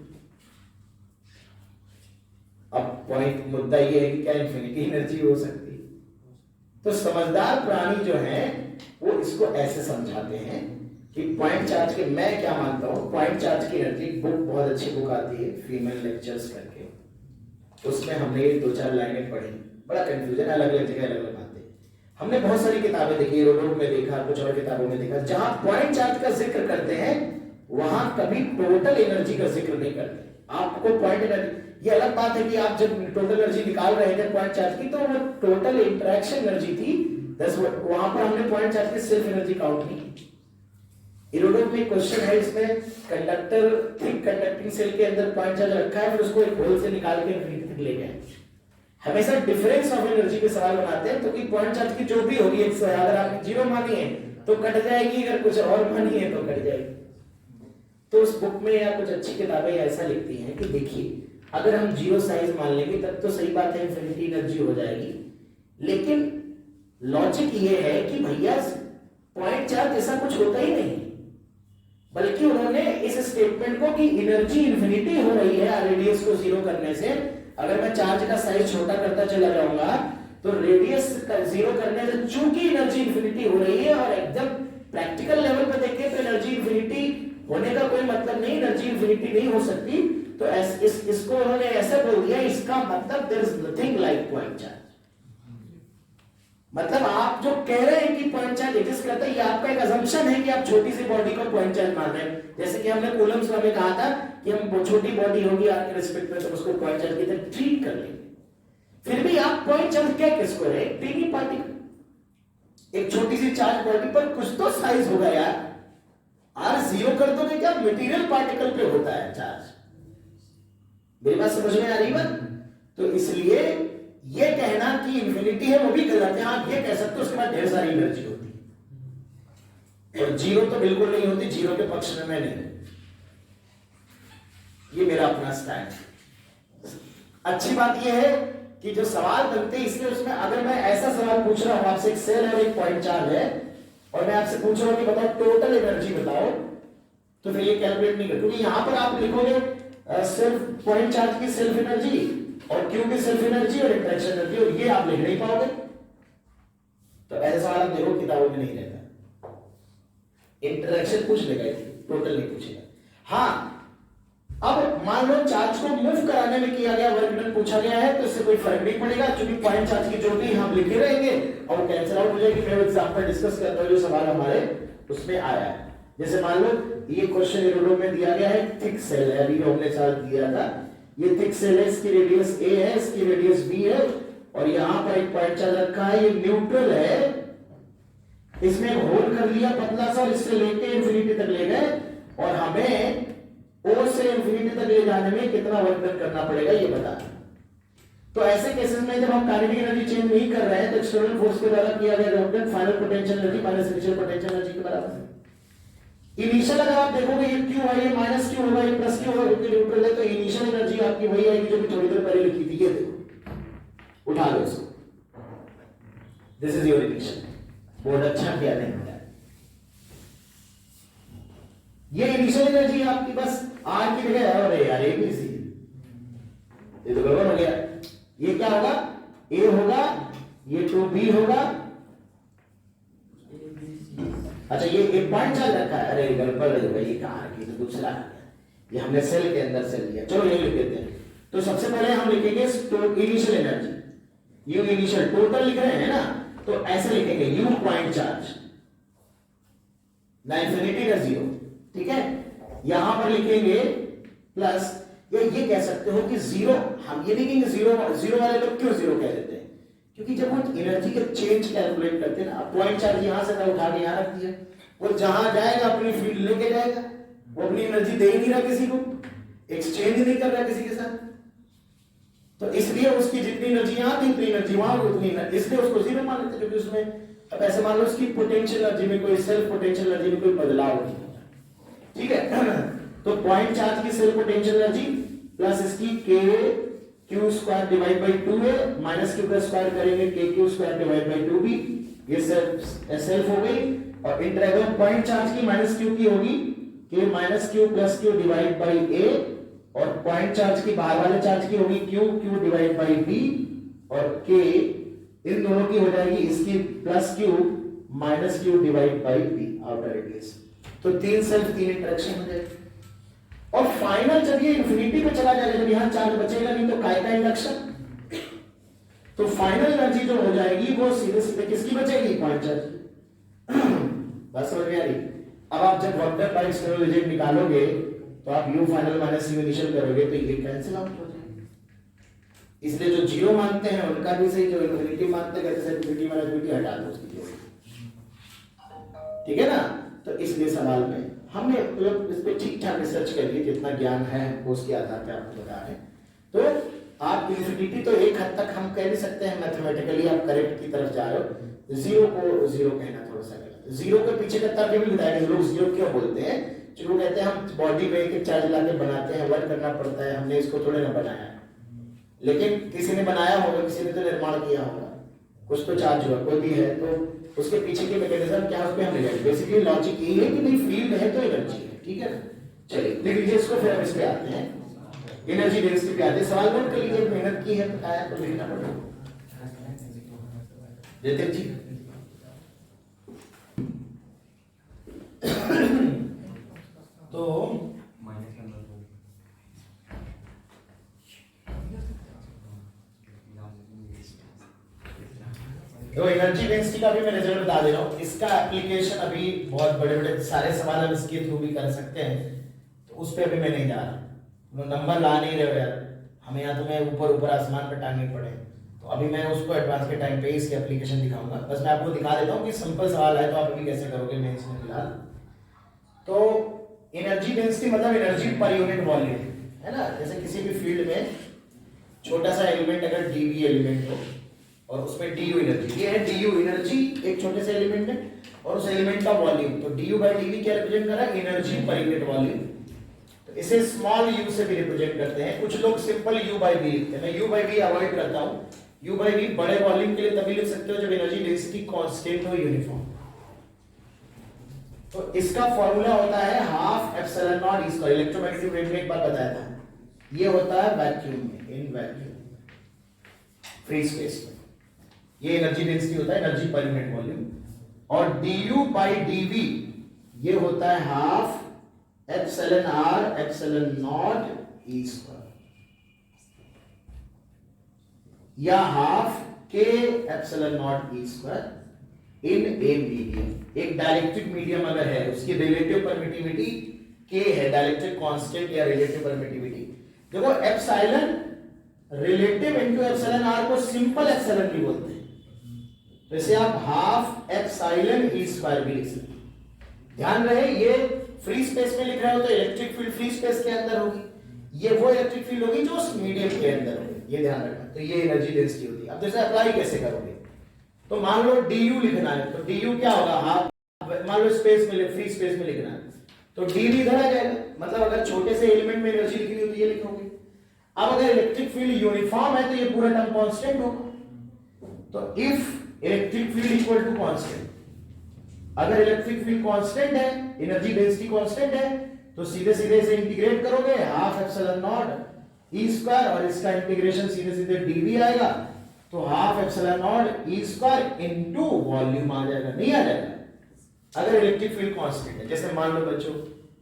अब पॉइंट मुद्दा ये है कि क्या इंफिनिटी एनर्जी हो सकती है। तो समझदार प्राणी जो है वो इसको ऐसे समझाते हैं कि पॉइंट चार्ज के, मैं क्या मानता हूं, पॉइंट चार्ज की एनर्जी, बुक बहुत अच्छी बुक आती है फीमेल लेक्चर्स करके, उसमें हमने 2-4 लाइनें पढ़ी, बड़ा कंफ्यूजन, अलग अलग जगह अलग अलग बातें। हमने बहुत सारी किताबें देखी, रोडोक में देखा, कुछ और किताबों में देखा, जहां पॉइंट चार्ज का जिक्र करते हैं वहां कभी टोटल एनर्जी का जिक्र नहीं करते। आपको पॉइंट एनर्जी, ये अलग बात है कि आप जब टोटल एनर्जी निकाल रहे थे पॉइंट चार्ज की, तो वो टोटल इंटरेक्शन एनर्जी थी 10 वाट, वहां पर हमने पॉइंट चार्ज की सेल्फ एनर्जी काउंट नहीं की। इरोडोक में क्वेश्चन है, इसमें कंडक्टर, थिक कंडक्टिंग सेल के अंदर पॉइंट चार्ज रखा है, फिर उसको एक होल से निकाल के इन्फिनिटी तक ले गए। हमेशा डिफरेंस ऑफ एनर्जी पे सवाल बनाते हैं, तो कि पॉइंट चार्ज की जो भी होगी, अगर आपने 0 मानी है तो कट जाएगी, अगर कुछ और मानी है तो कट जाएगी। तो उस बुक में या कुछ अच्छी किताबें ऐसा लिखती हैं कि देखिए अगर हम 0 साइज मान लेंगे तब तो सही बात है, इन्फिनिटी एनर्जी हो जाएगी, लेकिन लॉजिक ये है कि भैया पॉइंट चार्ज ऐसा कुछ होता ही नहीं, बल्कि उन्होंने इस स्टेटमेंट को कि एनर्जी इंफिनिटी हो रही है रेडियस को 0 करने से, अगर मैं चार्ज का साइज छोटा करता चला जाऊंगा तो रेडियस का 0 करने से चूंकि एनर्जी इंफिनिटी हो रही है, और एकदम प्रैक्टिकल लेवल पे देखें तो एनर्जी इंफिनिटी होने का कोई मतलब नहीं, एनर्जी इंफिनिटी नहीं हो सकती, तो इसको उन्होंने ऐसे बोल दिया, इसका मतलब there is nothing like point charge. मतलब आप जो कह रहे हैं कि पॉइंट चार्ज एग्जिस्ट करता है, ये आपका एक असम्पशन है कि आप छोटी सी बॉडी को पॉइंट चार्ज मान रहे हैं। जैसे कि हमने कूलम्स में कहा था कि हम छोटी बॉडी होगी आपके रिस्पेक्ट में तो उसको पॉइंट चार्ज की तरह ट्रीट कर लेंगे, फिर भी आप पॉइंट चार्ज क्या किसको है, एक टीनी पार्टिकल, एक छोटी सी चार्ज बॉडी पर कुछ तो साइज होगा यार। आर 0 कर दोगे क्या, मटेरियल पार्टिकल पे होता है चार्ज। मेरी बात समझ में आ रही बात। तो इसलिए ये कहना कि इंफिनिटी है वो भी गलत है। आप ये कह सकते हो उसके बाद ढेर सारी एनर्जी होती है, और 0 तो बिल्कुल नहीं होती, 0 के पक्ष में मैं नहीं। ये मेरा अपना स्टैंड। अच्छी बात यह है कि जो सवाल बनते हैं इसलिए उसमें अगर मैं ऐसा सवाल पूछ रहा हूं आपसे, एक सेल और एक पॉइंट चार्ज है, और मैं आपसे पूछ रहा हूं कि बताओ टोटल एनर्जी बताओ, तो फिर ये कैलकुलेट नहीं कर, क्योंकि यहां पर आप लिखोगे सिर्फ पॉइंट चार्ज की सेल्फ एनर्जी और क्यू की सेल्फ एनर्जी और इंटरेक्शन एनर्जी, और ये आप लिख नहीं पाओगे। तो ऐसा सवाल आप देखो किताबों में नहीं रहता, इंटरेक्शन पूछ लेगा, टोटल नहीं पूछेगा। हाँ, अब मान लो चार्ज को मूव कराने में किया गया वर्क डन पूछा गया है, तो इससे कोई फर्क नहीं पड़ेगा, क्योंकि पॉइंट चार्ज की जो भी हम लिखे रहेंगे और कैंसिल आउट हो जाएगी। मैं एग्जांपल डिस्कस करता हूं जो सवाल हमारे उसमें आया है। जैसे मान लो ये क्वेश्चन एरोडोम में दिया गया है, थिक सेल है, अभी हमने चार्ज दिया था, ये थिक सेल है, इसकी रेडियस a है, इसकी रेडियस b है, और यहां पर एक पॉइंट चार्ज रखा है, ये न्यूट्रल है, इसमें एक होल कर लिया पतला सा और इससे लेके इंफिनिटी तक ले गए, और हमें O से इंफिनिटी तक ले जाने में कितना वर्क डन करना पड़ेगा ये बता। तो ऐसे केसेस में जब हम काइनेटिक एनर्जी चेंज नहीं कर रहे हैं तो एक्सटर्नल फोर्स के द्वारा किया गया work done final potential energy minus initial potential energy के बराबर है। इनिशियल अगर आप देखोगे ये क्यू है, ये माइनस क्यू होगा, ये प्लस क्यू होगा, क्योंकि न्यूट्रल है, तो इनिशियल एनर्जी आपकी वही आएगी जो भी थोड़ी देर पहले लिखी थी। ये देखो, उठा लो इसको, दिस इज योर इनिशियल, बहुत अच्छा किया नहीं मिला। ये इनिशियल एनर्जी आपकी, बस आर की जगह अरे यार ए बी सी, ये तो गड़बड़ हो गया। ये क्या होगा, ए होगा, ये 2b होगा। अच्छा ये एक पॉइंट चार्ज रखा है, अरे गड़बड़ है भाई, कहां की तो दूसरा है, ये हमने सेल के अंदर से लिया। चलो ये लिख देते हैं। तो सबसे पहले हम लिखेंगे initial energy, you initial, total लिख रहे हैं ना, तो ऐसे लिखेंगे यू पॉइंट चार्ज ना इंफिनिटी ना जीरो, ठीक है। यहां पर लिखेंगे प्लस, ये कह सकते हो कि जीरो, हम ये नहीं कहेंगे जीरो, जीरो वाले लोग क्यों जीरो कह देते हैं, क्योंकि जब वो एनर्जी का चेंज कैलकुलेट करते हैं ना, पॉइंट चार्ज यहां से मैं उठा के यहां रख दिया, वो जहां जाएगा अपनी फील्ड लेके जाएगा, वो अपनी एनर्जी दे ही नहीं रहा किसी को, एक्सचेंज नहीं कर रहा किसी के साथ, तो इसलिए उसकी जितनी एनर्जी यहां थी उतनी एनर्जी वहां उतनी, इसलिए उसको जीरो मान लेते, क्योंकि उसमें अब ऐसे मान लो उसकी पोटेंशियल एनर्जी में कोई सेल्फ पोटेंशियल एनर्जी में कोई बदलाव नहीं होता, ठीक है। तो पॉइंट चार्ज की सेल्फ पोटेंशियल एनर्जी प्लस इसकी के Q square divide by 2a minus Q का स्क्वायर करेंगे के Q square divide by 2b, ये सेल्फ हो गई, और इंटरवल पॉइंट चार्ज की माइनस क्यू की होगी के minus Q plus Q divide by a, और पॉइंट चार्ज की बाहर वाले चार्ज की होगी Q Q divide by b, और k इन दोनों की हो जाएगी इसकी plus Q minus Q divide by b outer radius. तो तीन सेल्फ तीन इंटरेक्शन हो जाएगी, और फाइनल जब ये इंफिनिटी पे चला जाएगा, जब यहां चार्ज बचेगा नहीं तो काय का इंडक्शन, तो फाइनल एनर्जी जो हो जाएगी वो सीधे सीधे किसकी बचेगी, पॉइंट चार्ज की। बस समझ में आ रही। अब आप जब work done by external result निकालोगे तो आप u final minus u initial करोगे तो ये कैंसिल आउट हो जाएगा। इसलिए जो जीरो मानते हैं उनका भी सही, जो इंफिनिटी मानते हैं जैसे इंफिनिटी माइनस इंफिनिटी हटा दो उसकी जोड़, ठीक है ना। तो इसलिए सवाल में हमने मतलब इस पे ठीक ठाक रिसर्च करिए, जितना ज्ञान है वो उसके आधार पे आपको बता रहे हैं। तो आप इंफिनिटी तो एक हद तक हम कह भी सकते हैं मैथमेटिकली आप करेक्ट की तरफ जा रहे हो, जीरो को जीरो कहना थोड़ा सा गलत है। जीरो के पीछे का तर्क भी बताया कि लोग जीरो क्यों बोलते हैं, जो लोग कहते हैं हम बॉडी में एक चार्ज लाके बनाते हैं, वर्क करना पड़ता है, हमने इसको थोड़े ना बनाया है, लेकिन किसी ने बनाया होगा, किसी ने तो निर्माण किया होगा, कुछ तो चार्ज हुआ, कोई भी है तो उसके पीछे की मैकेनिज्म क्या है उस पे हम लिखेंगे। बेसिकली लॉजिक ये है कि भाई फील्ड है तो एनर्जी है, ठीक है ना। चलिए लिख लीजिए इसको, फिर हम इस पे आते हैं, एनर्जी डेंसिटी पे आते हैं। सवाल नोट कर लीजिए, मेहनत की है बताया तो लिखना पड़ेगा। जतिन जी तो एनर्जी डेंसिटी का भी मैं रिजल्ट बता दे रहा हूं, इसका एप्लीकेशन अभी बहुत बड़े बड़े सारे सवाल हम इसके थ्रू भी कर सकते हैं, तो उस पे अभी मैं नहीं जा रहा, नंबर ला नहीं रहे हो यार, हमें या तो मैं ऊपर ऊपर आसमान पर टांगने पड़े, तो अभी मैं उसको एडवांस के टाइम पे इसकी एप्लीकेशन दिखाऊंगा। बस मैं आपको दिखा देता हूँ कि सिंपल सवाल है तो आप अभी कैसे करोगे, मैं इसमें फिलहाल। तो एनर्जी डेंसिटी मतलब एनर्जी पर यूनिट वॉल्यूम है ना। जैसे किसी भी फील्ड में छोटा सा एलिमेंट अगर डीवी एलिमेंट हो और उसमें डी एनर्जी, ये है डी एनर्जी एक छोटे से एलिमेंट है और उस एलिमेंट का वॉल्यूम, तो डी बाई डी क्या रिप्रेजेंट कर रहा है, एनर्जी पर यूनिट वॉल्यूम। तो इसे स्मॉल यू से भी रिप्रेजेंट करते हैं, कुछ लोग सिंपल यू बाई वी लिखते हैं, मैं यू बाई वी अवॉइड करता हूं। यू बाई वी बड़े वॉल्यूम के लिए तभी लिख सकते हो जब एनर्जी डेंसिटी कांस्टेंट हो, यूनिफॉर्म। तो इसका फॉर्मूला होता है half epsilon naught E square, electromagnetic wave में एक बार बताया था, ये होता है वैक्यूम में, इन वैक्यूम फ्री स्पेस में ये एनर्जी डेंसिटी होता है, एनर्जी पर यूनिट वॉल्यूम। और du बाई dv ये होता है half epsilon r epsilon naught E square या half k epsilon naught E square in a medium. एक डाइलेक्ट्रिक मीडियम अगर है उसकी रिलेटिव परमिटिविटी k है, डाइलेक्ट्रिक कांस्टेंट या रिलेटिव परमिटिविटी। देखो epsilon relative into epsilon r को सिंपल एप्सिलॉन भी बोलते हैं, वैसे आप हाफ एप्सिलॉन ई स्क्वायर भी लिख सकते हैं। ध्यान रहे ये फ्री स्पेस में लिख रहे हो तो इलेक्ट्रिक फील्ड फ्री स्पेस के अंदर होगी, ये वो इलेक्ट्रिक फील्ड होगी जो उस मीडियम के अंदर होगी, ये ध्यान रखना। तो ये एनर्जी डेंसिटी होती है। अब जैसे अप्लाई कैसे करोगे, तो मान लो du लिखना है, तो du क्या होगा, हाफ, मान लो स्पेस में फ्री स्पेस में लिखना है तो dv इधर आ जाएगा, मतलब अगर छोटे से एलिमेंट में एनर्जी लिखनी हो तो ये लिखोगे। अब अगर इलेक्ट्रिक फील्ड यूनिफॉर्म है तो ये पूरा टर्म कांस्टेंट होगा। तो if electric field equal to constant. अगर इलेक्ट्रिक फील्ड कांस्टेंट है, एनर्जी डेंसिटी कांस्टेंट है, तो सीधे सीधे इसे इंटीग्रेट करोगे half epsilon naught E square, और इसका इंटीग्रेशन सीधे सीधे डीवी आएगा, तो half epsilon naught E square into volume आ जाएगा, नहीं आ जाएगा? अगर इलेक्ट्रिक फील्ड कांस्टेंट है, जैसे मान लो बच्चों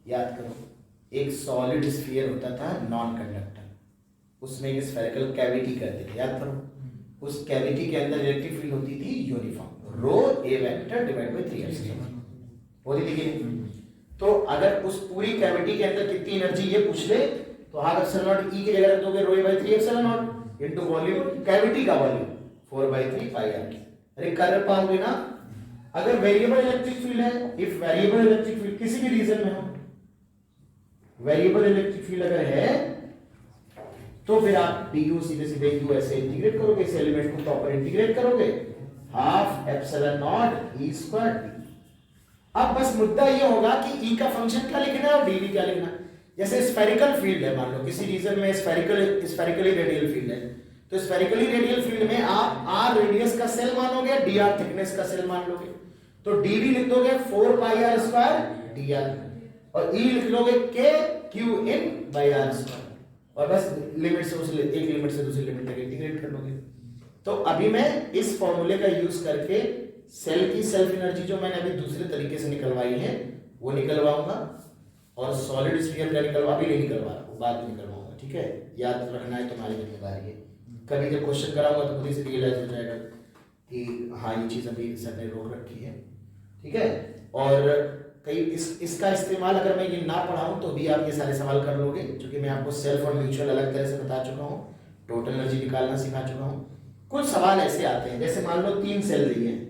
याद करो, एक सॉलिड स्फीयर होता था नॉन कंडक्टर, उसमें एक स्फेरिकल कैविटी करते थे, याद करो, उस कैविटी के अंदर इलेक्ट्रिक फील्ड होती थी uniform, rho a vector divide by 3 epsilon होती थी कि? तो अगर उस पूरी कैविटी के अंदर कितनी एनर्जी ये पूछ ले, तो हाफ एप्सिलॉन नॉट ई की जगह रख दोगे rho a by 3 epsilon naught into volume, cavity का वॉल्यूम 4/3 पाई आर। अरे कर पाओगे ना? अगर वेरिएबल इलेक्ट्रिक फील्ड है, इफ वेरिएबल इलेक्ट्रिक फील्ड किसी भी रीजन में हो, वेरिएबल इलेक्ट्रिक फील्ड अगर है, तो फिर आप du सीधे सीधे u ऐसे इंटीग्रेट करोगे, इस एलिमेंट को प्रॉपर इंटीग्रेट करोगे, half epsilon naught E square. अब बस मुद्दा ये होगा कि e का फंक्शन क्या लिखना है और dv क्या लिखना है। जैसे स्फेरिकल फील्ड है, मान लो किसी रीजन में स्फेरिकली रेडियल फील्ड है, तो स्फेरिकली रेडियल फील्ड में आप r रेडियस का सेल मानोगे, dr थिकनेस का सेल मान लोगे, तो dv लिख दोगे 4 पाई r स्क्वायर dr, और e लिख लोगे k q in by r square, और बस लिमिट से उस एक लिमिट से दूसरी लिमिट तक इंटीग्रेट कर लोगे। तो अभी मैं इस फॉर्मूले का यूज करके सेल की सेल्फ एनर्जी जो मैंने अभी दूसरे तरीके से निकलवाई है वो निकलवाऊंगा, और सॉलिड स्फीयर का अभी नहीं निकलवा रहा, वो बाद में निकलवाऊंगा, ठीक है? याद रखना है, तुम्हारी जिम्मेदारी है। कभी जब क्वेश्चन कराऊंगा तो खुद ही से रियलाइज हो जाएगा कि हाँ ये चीज अभी सर ने रोक रखी है, ठीक है? और कई इसका इस्तेमाल अगर मैं ये ना पढ़ाऊं तो भी आप ये सारे सवाल कर लोगे, क्योंकि मैं आपको सेल्फ और म्यूचुअल अलग तरह से बता चुका हूँ, टोटल एनर्जी निकालना सिखा चुका हूँ। कुछ सवाल ऐसे आते हैं, जैसे मान लो 3 सेल दिए हैं,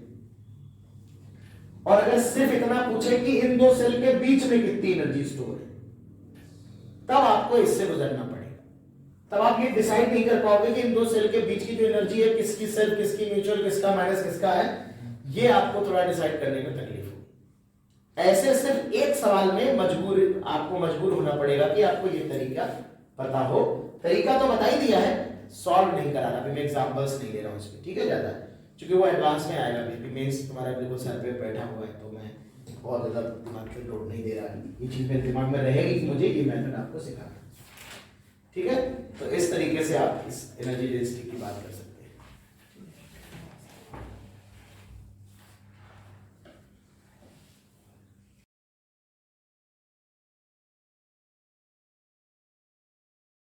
और अगर सिर्फ इतना पूछे कि इन 2 सेल के बीच में कितनी एनर्जी स्टोर है, तब आपको इससे गुजरना पड़ेगा। तब आप ये डिसाइड नहीं कर पाओगे कि इन 2 सेल के बीच की जो एनर्जी है, किसकी सेल्फ, किसकी म्यूचुअल, किसका माइनस, किसका है, ये आपको थोड़ा डिसाइड करने में तकलीफ हो। ऐसे सिर्फ एक सवाल में आपको मजबूर होना पड़ेगा कि आपको ये तरीका पता हो। तरीका तो बता ही दिया है, सॉल्व नहीं करा रहा, अभी मैं एग्जांपल्स नहीं ले रहा हूं इसमें, ठीक है? ज्यादा क्योंकि वो एडवांस में आएगा, अभी मेंस तुम्हारा बिल्कुल सर पे बैठा हुआ है, तो मैं बहुत ज्यादा दिमाग पे लोड नहीं दे रहा, ये चीज मेरे दिमाग में रहेगी कि मुझे ये मेथड आपको सिखाना, ठीक है? तो इस तरीके से आप इस एनर्जी डेंसिटी की बात कर सकते हैं।